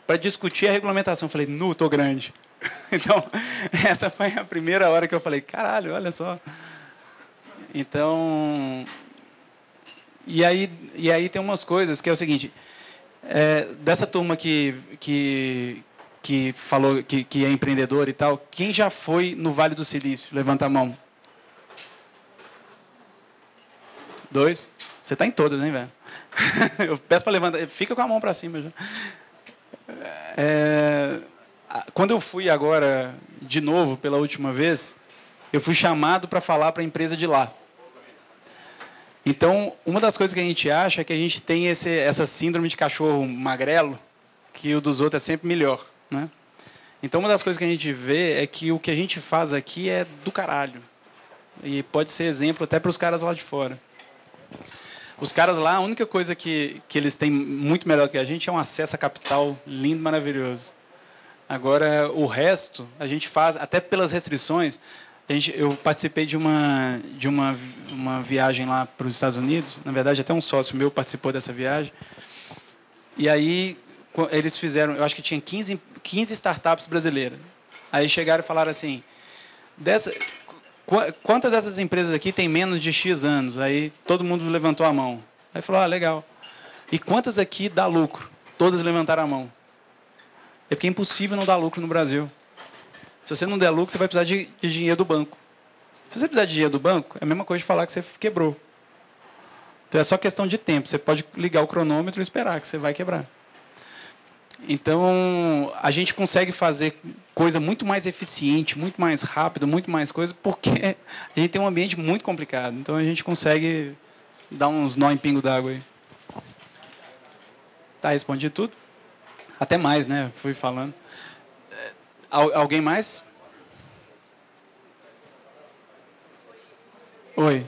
para discutir a regulamentação. Eu falei, tô grande. Então, essa foi a primeira hora que eu falei, caralho, olha só. Então, e aí tem umas coisas que é o seguinte, dessa turma que falou que é empreendedor e tal, quem já foi no Vale do Silício? Levanta a mão. 2. Você está em todas, hein, velho? Eu peço para levantar. Fica com a mão para cima. Já. Quando eu fui agora, de novo, pela última vez, eu fui chamado para falar para a empresa de lá. Então, uma das coisas que a gente acha é que a gente tem essa síndrome de cachorro magrelo, que o dos outros é sempre melhor, né? Então, uma das coisas que a gente vê é que o que a gente faz aqui é do caralho. E pode ser exemplo até para os caras lá de fora. Os caras lá, a única coisa que eles têm muito melhor do que a gente é um acesso a capital lindo, maravilhoso. Agora, o resto, a gente faz, até pelas restrições. Eu participei de uma viagem lá para os Estados Unidos. Na verdade, até um sócio meu participou dessa viagem. E aí, eles fizeram, eu acho que tinha 15 startups brasileiras. Aí chegaram e falaram assim, quantas dessas empresas aqui têm menos de X anos? Aí todo mundo levantou a mão. Aí falou, legal. E quantas aqui dá lucro? Todas levantaram a mão. É porque é impossível não dar lucro no Brasil. Se você não der lucro, você vai precisar de dinheiro do banco. Se você precisar de dinheiro do banco, é a mesma coisa de falar que você quebrou. Então é só questão de tempo. Você pode ligar o cronômetro e esperar que você vai quebrar. Então, a gente consegue fazer coisa muito mais eficiente, muito mais rápido, muito mais coisa, porque a gente tem um ambiente muito complicado. Então, a gente consegue dar uns nó em pingo d'água aí. Tá, respondi tudo? Até mais, né? Fui falando. Alguém mais? Oi.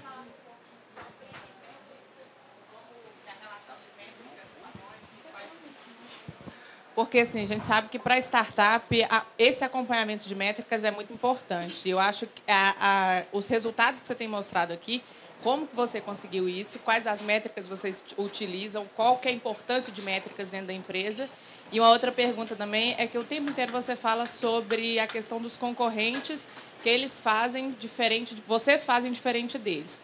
Porque assim, a gente sabe que para startup esse acompanhamento de métricas é muito importante. Eu acho que os resultados que você tem mostrado aqui, como que você conseguiu isso, quais as métricas vocês utilizam, qual que é a importância de métricas dentro da empresa. E uma outra pergunta também é que o tempo inteiro você fala sobre a questão dos concorrentes, que eles fazem diferente, vocês fazem diferente deles.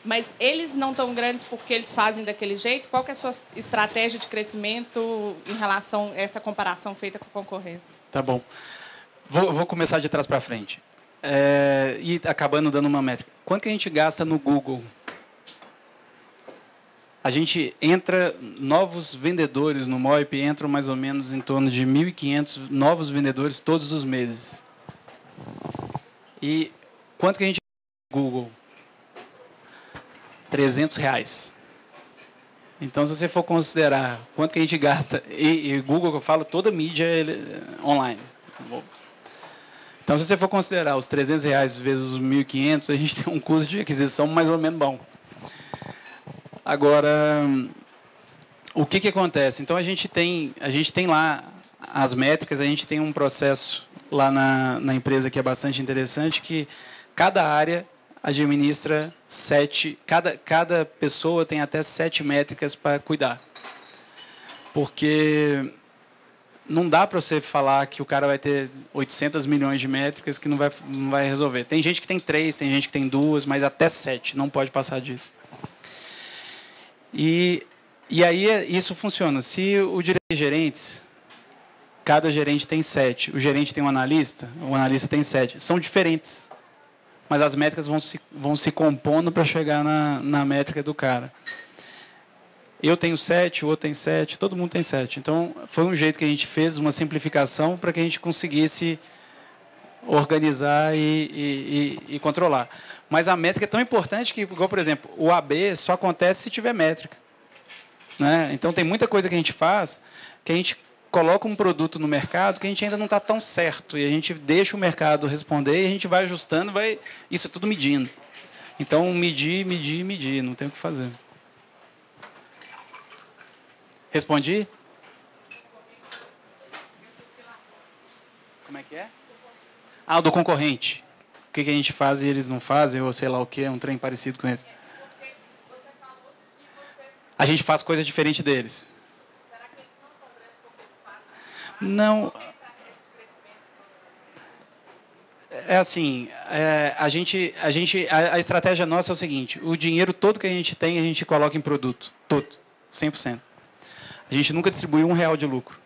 Mas eles não tão grandes porque eles fazem daquele jeito? Qual que é a sua estratégia de crescimento em relação a essa comparação feita com a concorrência? Tá bom. Vou começar de trás para frente. E acabando dando uma métrica. Quanto que a gente gasta no Google? A gente entra, novos vendedores no Moip entram mais ou menos em torno de 1.500 novos vendedores todos os meses. E quanto que a gente gasta no Google? R$300. Então, se você for considerar quanto que a gente gasta, e Google, que eu falo, toda mídia online. Então, se você for considerar os R$300 vezes os 1.500, a gente tem um custo de aquisição mais ou menos bom. Agora, o que acontece? Então, a gente tem lá as métricas, a gente tem um processo lá na empresa que é bastante interessante, que cada área administra 7, cada pessoa tem até 7 métricas para cuidar. Porque não dá para você falar que o cara vai ter 800 milhões de métricas que não vai resolver. Tem gente que tem 3, tem gente que tem 2, mas até 7, não pode passar disso. E aí isso funciona. Se o diretor de gerentes, cada gerente tem 7, o gerente tem um analista, o analista tem 7. São diferentes, mas as métricas vão se compondo para chegar na métrica do cara. Eu tenho 7, o outro tem 7, todo mundo tem 7. Então, foi um jeito que a gente fez, uma simplificação, para que a gente conseguisse organizar e controlar. Mas a métrica é tão importante que, igual, por exemplo, o AB só acontece se tiver métrica. Né? Então, tem muita coisa que a gente faz que a gente coloca um produto no mercado que a gente ainda não está tão certo. E a gente deixa o mercado responder e a gente vai ajustando, isso é tudo medindo. Então, medir, não tem o que fazer. Respondi? Como é que é? O do concorrente. O que a gente faz e eles não fazem, ou sei lá o que, um trem parecido com esse. A gente faz coisa diferente deles. Não. É assim, a estratégia nossa é o seguinte, o dinheiro todo que a gente tem, a gente coloca em produto. Todo. 100%. A gente nunca distribuiu R$1 de lucro.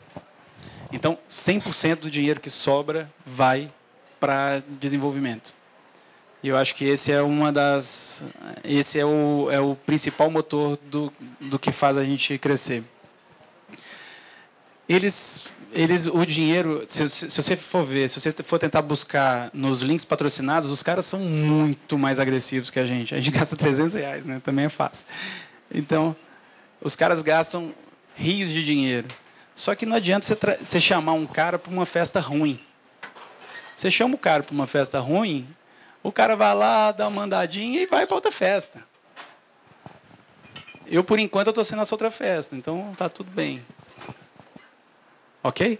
Então, 100% do dinheiro que sobra vai para desenvolvimento. E eu acho que esse é o principal motor do que faz a gente crescer. O dinheiro, se você for ver, se você for tentar buscar nos links patrocinados, os caras são muito mais agressivos que a gente. A gente gasta R$300, né? Também é fácil. Então, os caras gastam rios de dinheiro. Só que não adianta você chamar um cara para uma festa ruim. Você chama o cara para uma festa ruim, o cara vai lá, dá uma andadinha e vai para outra festa. Eu, por enquanto, eu estou sendo essa outra festa, então tá tudo bem. Ok?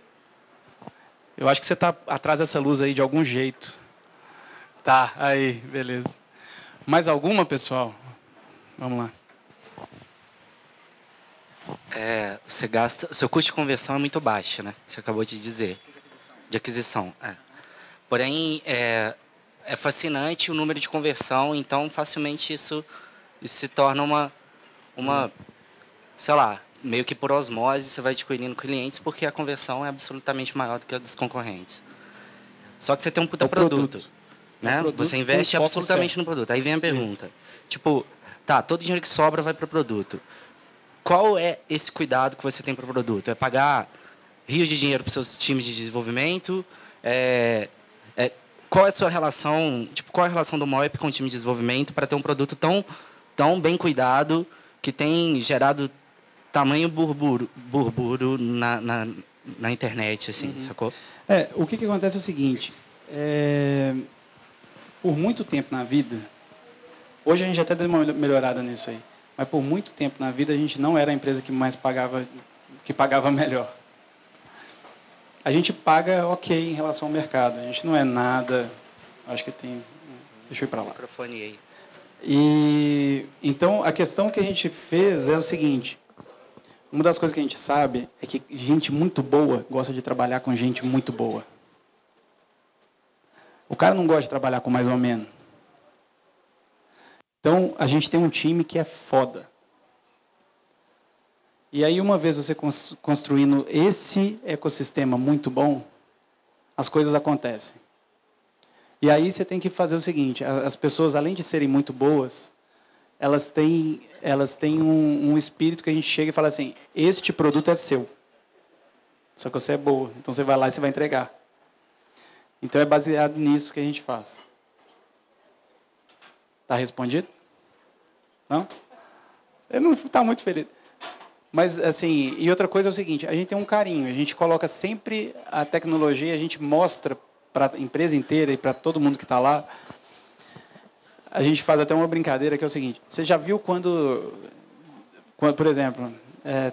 Eu acho que você está atrás dessa luz aí de algum jeito. Tá, aí, beleza. Mais alguma, pessoal? Vamos lá. Você gasta, seu custo de conversão é muito baixo, né? Você acabou de dizer. De aquisição. Porém, é fascinante o número de conversão, então facilmente isso se torna uma, sei lá, meio que por osmose você vai adquirindo clientes porque a conversão é absolutamente maior do que a dos concorrentes. Só que você tem um puta produto, né? Você investe absolutamente no produto. Aí vem a pergunta. Tipo, tá, todo dinheiro que sobra vai para o produto. Qual é esse cuidado que você tem para o produto? É pagar rios de dinheiro para os seus times de desenvolvimento? Qual é a sua relação? Tipo, qual é a relação do Moip com o time de desenvolvimento para ter um produto tão bem cuidado que tem gerado tamanho burburo na internet, assim, sacou? O que acontece é o seguinte. Por muito tempo na vida, hoje a gente até deu uma melhorada nisso aí, mas por muito tempo na vida a gente não era a empresa que mais pagava, que pagava melhor. A gente paga ok em relação ao mercado. A gente não é nada... Acho que tem... Deixa eu ir para lá. Microfone aí. E então a questão que a gente fez é o seguinte: uma das coisas que a gente sabe é que gente muito boa gosta de trabalhar com gente muito boa. O cara não gosta de trabalhar com mais ou menos. Então a gente tem um time que é foda. E aí, uma vez você construindo esse ecossistema muito bom, as coisas acontecem. E aí você tem que fazer o seguinte: as pessoas, além de serem muito boas, elas têm um espírito que a gente chega e fala assim: este produto é seu. Só que você é boa, então você vai lá e você vai entregar. Então é baseado nisso que a gente faz. Está respondido? Não? Ele não está muito feliz. Mas, assim, e outra coisa é o seguinte: a gente tem um carinho, a gente coloca sempre a tecnologia, a gente mostra para a empresa inteira e para todo mundo que está lá. A gente faz até uma brincadeira que é o seguinte: você já viu quando por exemplo,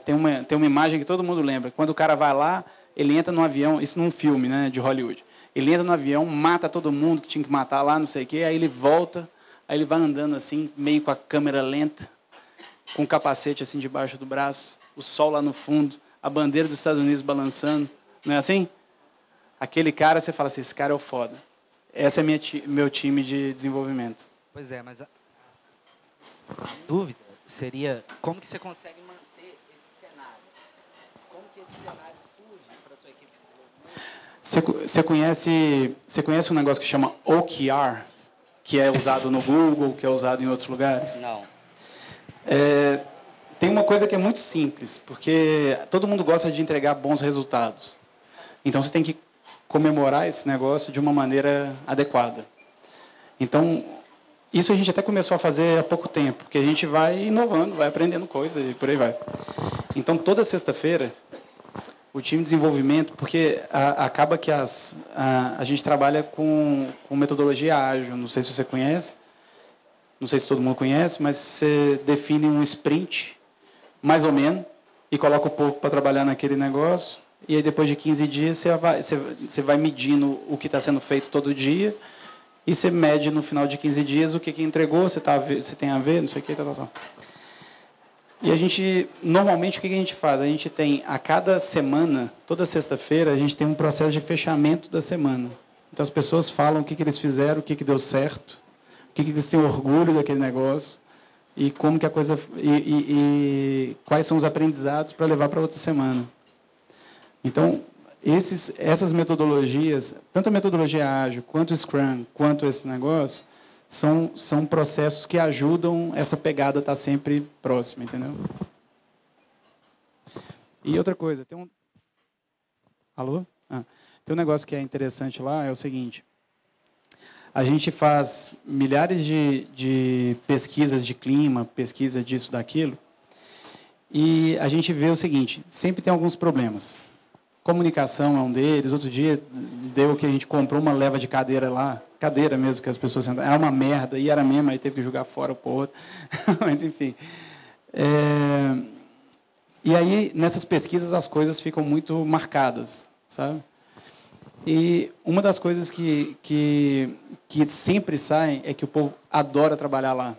tem uma imagem que todo mundo lembra, quando o cara vai lá, ele entra num avião, isso num filme, né, de Hollywood, ele entra no avião, mata todo mundo que tinha que matar lá, não sei o quê, aí ele volta, aí ele vai andando assim, meio com a câmera lenta, com o capacete assim debaixo do braço, o sol lá no fundo, a bandeira dos Estados Unidos balançando, não é assim? Aquele cara, você fala assim: esse cara é o foda. Esse é meu time de desenvolvimento. Pois é, mas a dúvida seria como que você consegue manter esse cenário? Como que esse cenário surge para a sua equipe de desenvolvimento? Você conhece um negócio que chama OKR, que é usado no Google, que é usado em outros lugares? Não. Tem uma coisa que é muito simples, porque todo mundo gosta de entregar bons resultados. Então, você tem que comemorar esse negócio de uma maneira adequada. Então, isso a gente até começou a fazer há pouco tempo, porque a gente vai inovando, vai aprendendo coisas e por aí vai. Então, toda sexta-feira, o time de desenvolvimento, porque acaba que a gente trabalha com metodologia ágil, não sei se você conhece, não sei se todo mundo conhece, mas você define um sprint, mais ou menos, e coloca o povo para trabalhar naquele negócio, e aí depois de 15 dias você vai medindo o que está sendo feito todo dia, e você mede no final de 15 dias o que entregou, você tem a ver, não sei o que, tal. E a gente, normalmente, o que a gente faz? A gente tem, a cada semana, toda sexta-feira, a gente tem um processo de fechamento da semana. Então, as pessoas falam o que eles fizeram, o que deu certo, o que eles têm orgulho daquele negócio, e como que a coisa... E quais são os aprendizados para levar para outra semana. Então, essas metodologias, tanto a metodologia ágil, quanto o Scrum, quanto esse negócio, são processos que ajudam essa pegada a estar sempre próxima, entendeu? E outra coisa, tem um... Alô? Tem um negócio que é interessante lá, é o seguinte: a gente faz milhares de pesquisas de clima, pesquisa disso, daquilo, e a gente vê o seguinte: sempre tem alguns problemas. Comunicação é um deles. Outro dia deu que a gente comprou uma leva de cadeira lá, cadeira mesmo que as pessoas sentavam, era uma merda, e era mesmo, aí teve que jogar fora o outro. Mas, enfim, E aí, nessas pesquisas, as coisas ficam muito marcadas, sabe? E uma das coisas que sempre saem é que o povo adora trabalhar lá.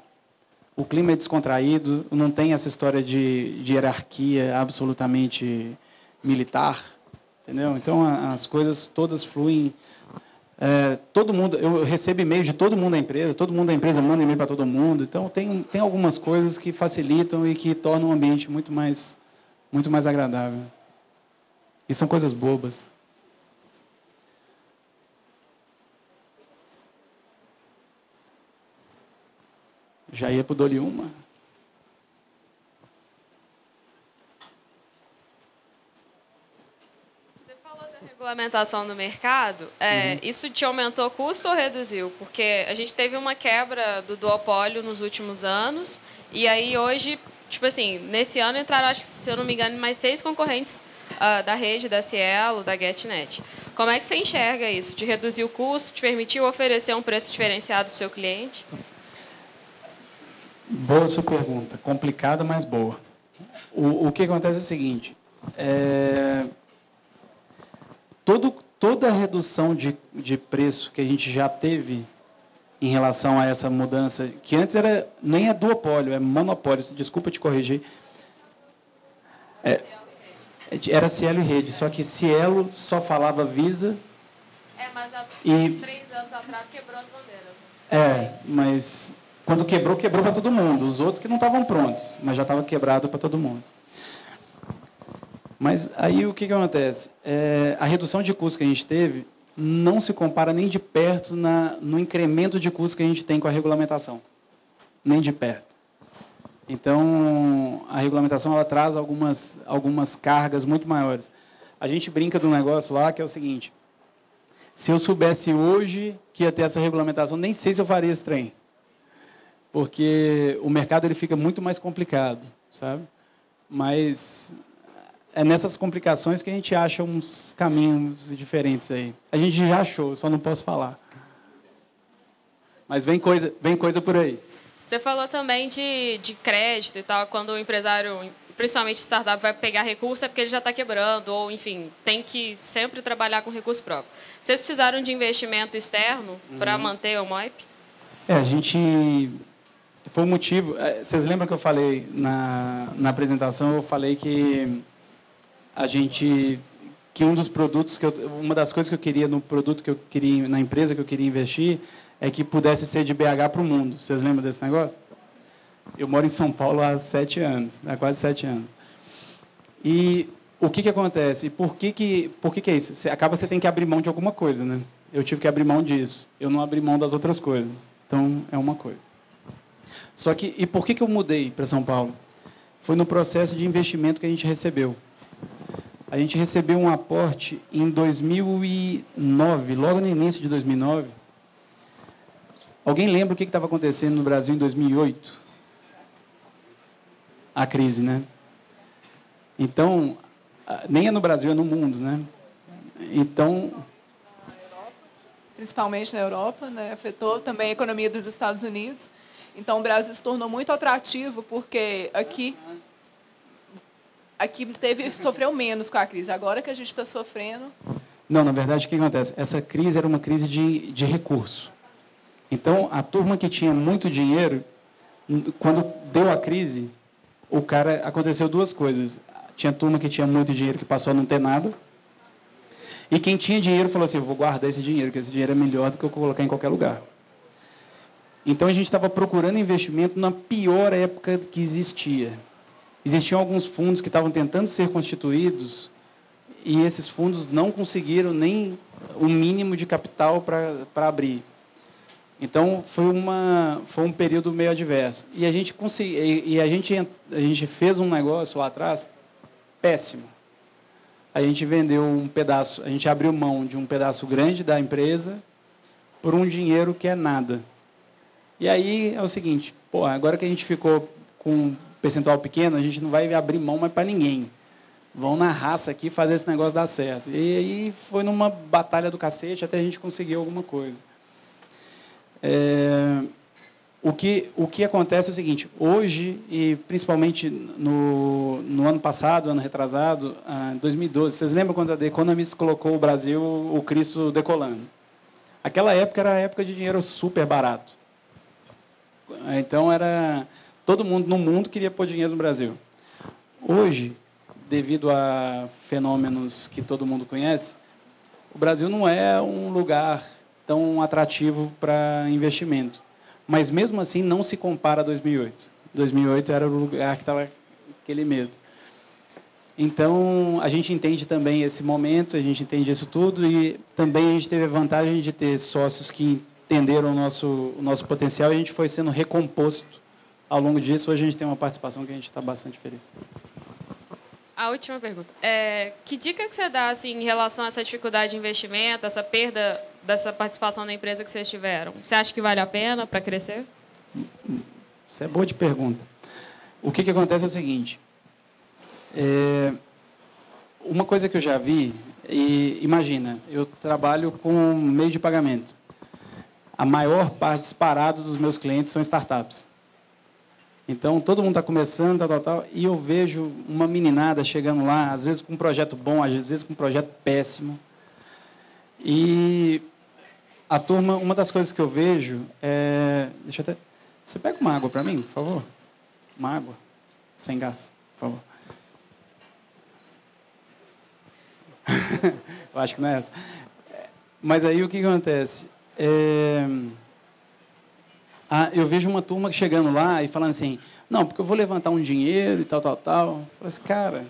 O clima é descontraído, não tem essa história de hierarquia absolutamente militar, entendeu? Então, as coisas todas fluem. Todo mundo, eu recebo e-mail de todo mundo da empresa manda e-mail para todo mundo. Então, tem algumas coisas que facilitam e que tornam o ambiente muito mais agradável. E são coisas bobas. Já ia para o Dole uma. Você falou da regulamentação do mercado. Isso te aumentou o custo ou reduziu? Porque a gente teve uma quebra do duopólio nos últimos anos. E aí hoje, tipo assim, nesse ano entraram, acho que, se eu não me engano, mais 6 concorrentes da rede, da Cielo, da GetNet. Como é que você enxerga isso? Te reduzir o custo, te permitiu oferecer um preço diferenciado para o seu cliente? Boa sua pergunta. Complicada, mas boa. O que acontece é o seguinte. Toda a redução de preço que a gente já teve em relação a essa mudança, que antes nem é duopólio, é monopólio, desculpa te corrigir, era Cielo e Rede, só que Cielo só falava Visa. Mas há 3 anos atrás quebrou as bandeiras. Mas quando quebrou para todo mundo. Os outros que não estavam prontos, mas já estava quebrado para todo mundo. Mas aí o que acontece? A redução de custo que a gente teve não se compara nem de perto no incremento de custo que a gente tem com a regulamentação. Nem de perto. Então, a regulamentação ela traz algumas cargas muito maiores. A gente brinca de um negócio lá que é o seguinte: se eu soubesse hoje que ia ter essa regulamentação, nem sei se eu faria esse trem. Porque o mercado ele fica muito mais complicado, sabe? Mas é nessas complicações que a gente acha uns caminhos diferentes aí. A gente já achou, só não posso falar. Mas vem coisa por aí. Você falou também de crédito e tal, quando o empresário, principalmente startup, vai pegar recurso é porque ele já está quebrando, ou, enfim, tem que sempre trabalhar com recurso próprio. Vocês precisaram de investimento externo para manter o MOIP? A gente... Foi o motivo... Vocês lembram que eu falei na apresentação, eu falei que que um dos produtos, uma das coisas que eu queria no produto que eu queria, na empresa que eu queria investir, é que pudesse ser de BH para o mundo. Vocês lembram desse negócio? Eu moro em São Paulo há 7 anos, há quase 7 anos. E o que acontece? E por que é isso? Você tem que abrir mão de alguma coisa, né? Eu tive que abrir mão disso. Eu não abri mão das outras coisas. Então, é uma coisa. Só que, e por que eu mudei para São Paulo? Foi no processo de investimento que a gente recebeu. A gente recebeu um aporte em 2009, logo no início de 2009. Alguém lembra o que estava acontecendo no Brasil em 2008? A crise, né? Então, nem é no Brasil, é no mundo, né? Então... Principalmente na Europa, né? Afetou também a economia dos Estados Unidos. Então, o Brasil se tornou muito atrativo, porque aqui sofreu menos com a crise. Agora que a gente está sofrendo... Não, na verdade, o que acontece? Essa crise era uma crise de recurso. Então, a turma que tinha muito dinheiro, quando deu a crise, aconteceu 2 coisas. Tinha turma que tinha muito dinheiro que passou a não ter nada. E quem tinha dinheiro falou assim, eu vou guardar esse dinheiro, porque esse dinheiro é melhor do que eu colocar em qualquer lugar. Então, a gente estava procurando investimento na pior época que existia. Existiam alguns fundos que estavam tentando ser constituídos e esses fundos não conseguiram nem o mínimo de capital para abrir. Então, foi um período meio adverso. E a gente fez um negócio lá atrás péssimo. A gente vendeu um pedaço, a gente abriu mão de um pedaço grande da empresa por um dinheiro que é nada. E aí é o seguinte, agora que a gente ficou com um percentual pequeno, a gente não vai abrir mão mais para ninguém. Vão na raça aqui fazer esse negócio dar certo. E aí foi numa batalha do cacete até a gente conseguir alguma coisa. O que acontece é o seguinte, hoje, e principalmente no ano passado, ano retrasado, 2012, vocês lembram quando a The Economist colocou o Brasil, o Cristo decolando? Aquela época era a época de dinheiro super barato. Então, todo mundo no mundo queria pôr dinheiro no Brasil. Hoje, devido a fenômenos que todo mundo conhece, o Brasil não é um lugar tão atrativo para investimento. Mas, mesmo assim, não se compara a 2008. 2008 era o lugar que estava aquele medo. Então, a gente entende também esse momento, a gente entende isso tudo, e também a gente teve a vantagem de ter sócios que entenderam o nosso potencial e a gente foi sendo recomposto ao longo disso. Hoje a gente tem uma participação que a gente está bastante feliz. A última pergunta. Que dica que você dá assim, em relação a essa dificuldade de investimento, essa perda dessa participação da empresa que vocês tiveram? Você acha que vale a pena para crescer? Isso é boa de pergunta. O que acontece é o seguinte. Uma coisa que eu já vi, imagina, eu trabalho com meio de pagamento. A maior parte disparada dos meus clientes são startups. Então, todo mundo está começando, tal, e eu vejo uma meninada chegando lá, às vezes com um projeto bom, às vezes com um projeto péssimo. E a turma, uma das coisas que eu vejo é... Deixa eu até... Você pega uma água para mim, por favor? Uma água, sem gás, por favor. Eu acho que não é essa. Mas aí o que acontece? Eu vejo uma turma chegando lá e falando assim, não, porque eu vou levantar um dinheiro e tal. Eu falo assim, cara...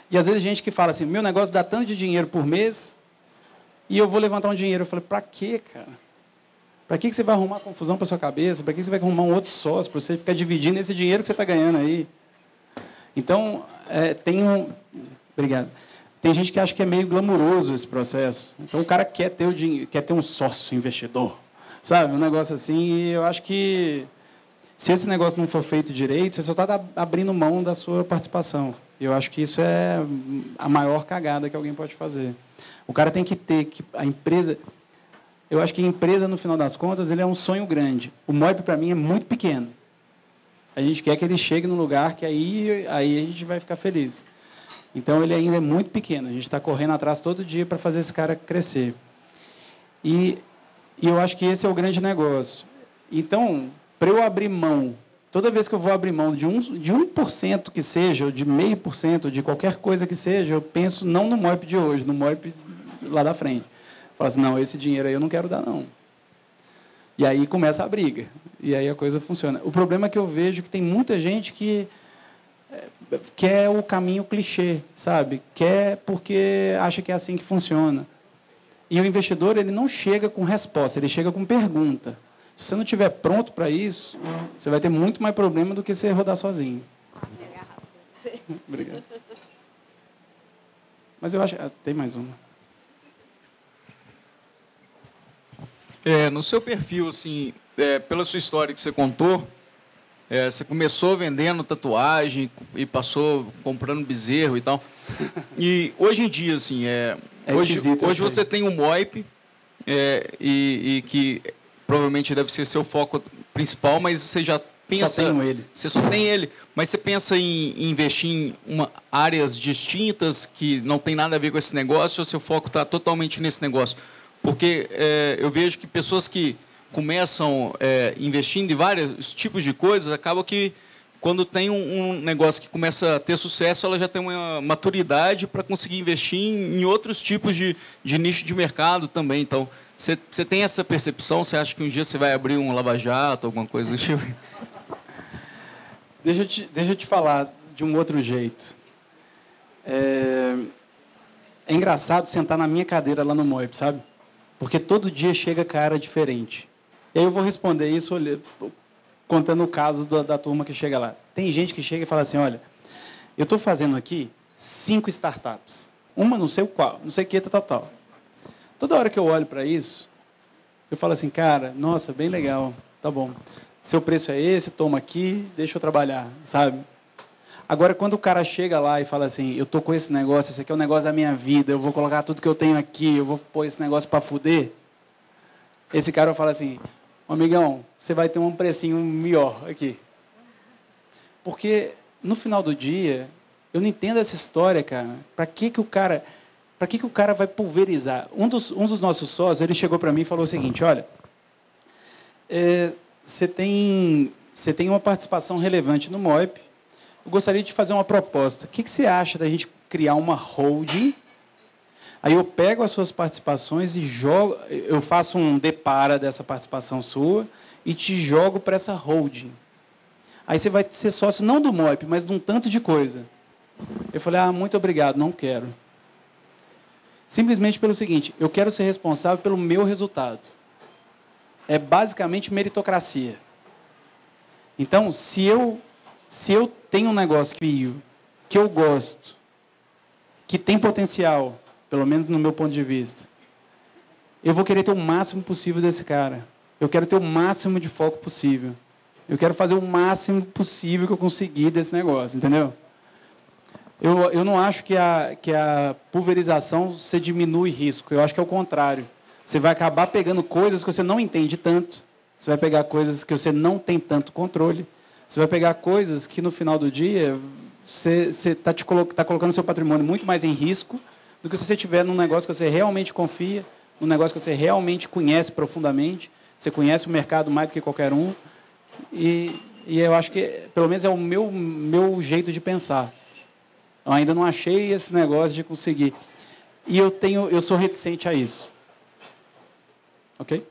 E às vezes gente que fala assim, meu negócio dá tanto de dinheiro por mês e eu vou levantar um dinheiro. Eu falei, para quê, cara? Para que você vai arrumar confusão para sua cabeça? Para que você vai arrumar um outro sócio para você ficar dividindo esse dinheiro que você está ganhando aí? Então, Obrigado. Tem gente que acha que é meio glamuroso esse processo. Então, o cara quer ter um sócio investidor, sabe? Um negócio assim. E eu acho que, se esse negócio não for feito direito, você só está abrindo mão da sua participação. Eu acho que isso é a maior cagada que alguém pode fazer. O cara tem que ter... A empresa... Eu acho que a empresa, no final das contas, ele é um sonho grande. O Moip, para mim, é muito pequeno. A gente quer que ele chegue num lugar que aí a gente vai ficar feliz. Então, ele ainda é muito pequeno. A gente está correndo atrás todo dia para fazer esse cara crescer. E eu acho que esse é o grande negócio. Então, para eu abrir mão, toda vez que eu vou abrir mão de 1% que seja, ou de 0,5%, de qualquer coisa que seja, eu penso não no Moip de hoje, no Moip lá da frente. Falo assim, não, esse dinheiro aí eu não quero dar, não. E aí começa a briga. E aí a coisa funciona. O problema é que eu vejo que tem muita gente que quer o caminho clichê, sabe? Quer porque acha que é assim que funciona. E o investidor, ele não chega com resposta, ele chega com pergunta. Se você não estiver pronto para isso, você vai ter muito mais problema do que você rodar sozinho. Obrigado. Mas eu acho... tem mais uma. No seu perfil, assim, pela sua história que você contou, você começou vendendo tatuagem e passou comprando bezerro e tal. E hoje em dia, assim, hoje você tem um Moip e que provavelmente deve ser seu foco principal, mas você já pensa... Só tenho ele. Você só tem ele. Mas você pensa em investir em áreas distintas que não tem nada a ver com esse negócio ou seu foco está totalmente nesse negócio? Porque eu vejo que pessoas que começam investindo em vários tipos de coisas, acabam que, quando tem um negócio que começa a ter sucesso, ela já tem uma maturidade para conseguir investir em outros tipos de nicho de mercado também. Então, você tem essa percepção? Você acha que um dia você vai abrir um Lava Jato, alguma coisa do tipo? Deixa eu te falar de um outro jeito. É engraçado sentar na minha cadeira lá no Moip, sabe? Porque todo dia chega cara diferente. E aí eu vou responder isso contando o caso da turma que chega lá. Tem gente que chega e fala assim, olha, eu estou fazendo aqui 5 startups. Uma não sei qual, não sei o que, tal. Toda hora que eu olho para isso, eu falo assim, cara, nossa, bem legal, tá bom. Seu preço é esse, toma aqui, deixa eu trabalhar, sabe? Agora, quando o cara chega lá e fala assim, eu tô com esse negócio, esse aqui é o negócio da minha vida, eu vou colocar tudo que eu tenho aqui, eu vou pôr esse negócio para fuder, esse cara vai falar assim, amigão, você vai ter um precinho melhor aqui. Porque, no final do dia, eu não entendo essa história, cara. Para que o cara vai pulverizar? Um dos nossos sócios, ele chegou para mim e falou o seguinte, olha, você tem uma participação relevante no MOIP, eu gostaria de fazer uma proposta. O que você acha da gente criar uma holding? Aí eu pego as suas participações e jogo, eu faço um depara dessa participação sua e te jogo para essa holding. Aí você vai ser sócio não do MOIP, mas de um tanto de coisa. Eu falei, muito obrigado, não quero. Simplesmente pelo seguinte, eu quero ser responsável pelo meu resultado. É basicamente meritocracia. Então, se eu tenho um negócio que eu gosto, que tem potencial, pelo menos no meu ponto de vista, eu vou querer ter o máximo possível desse cara. Eu quero ter o máximo de foco possível. Eu quero fazer o máximo possível que eu conseguir desse negócio, entendeu? Eu não acho que a pulverização você diminui risco. Eu acho que é o contrário. Você vai acabar pegando coisas que você não entende tanto. Você vai pegar coisas que você não tem tanto controle. Você vai pegar coisas que, no final do dia, você está colocando seu patrimônio muito mais em risco do que se você estiver num negócio que você realmente confia, num negócio que você realmente conhece profundamente. Você conhece o mercado mais do que qualquer um. E eu acho que, pelo menos, é o meu jeito de pensar. Eu ainda não achei esse negócio de conseguir. E eu sou reticente a isso. Ok?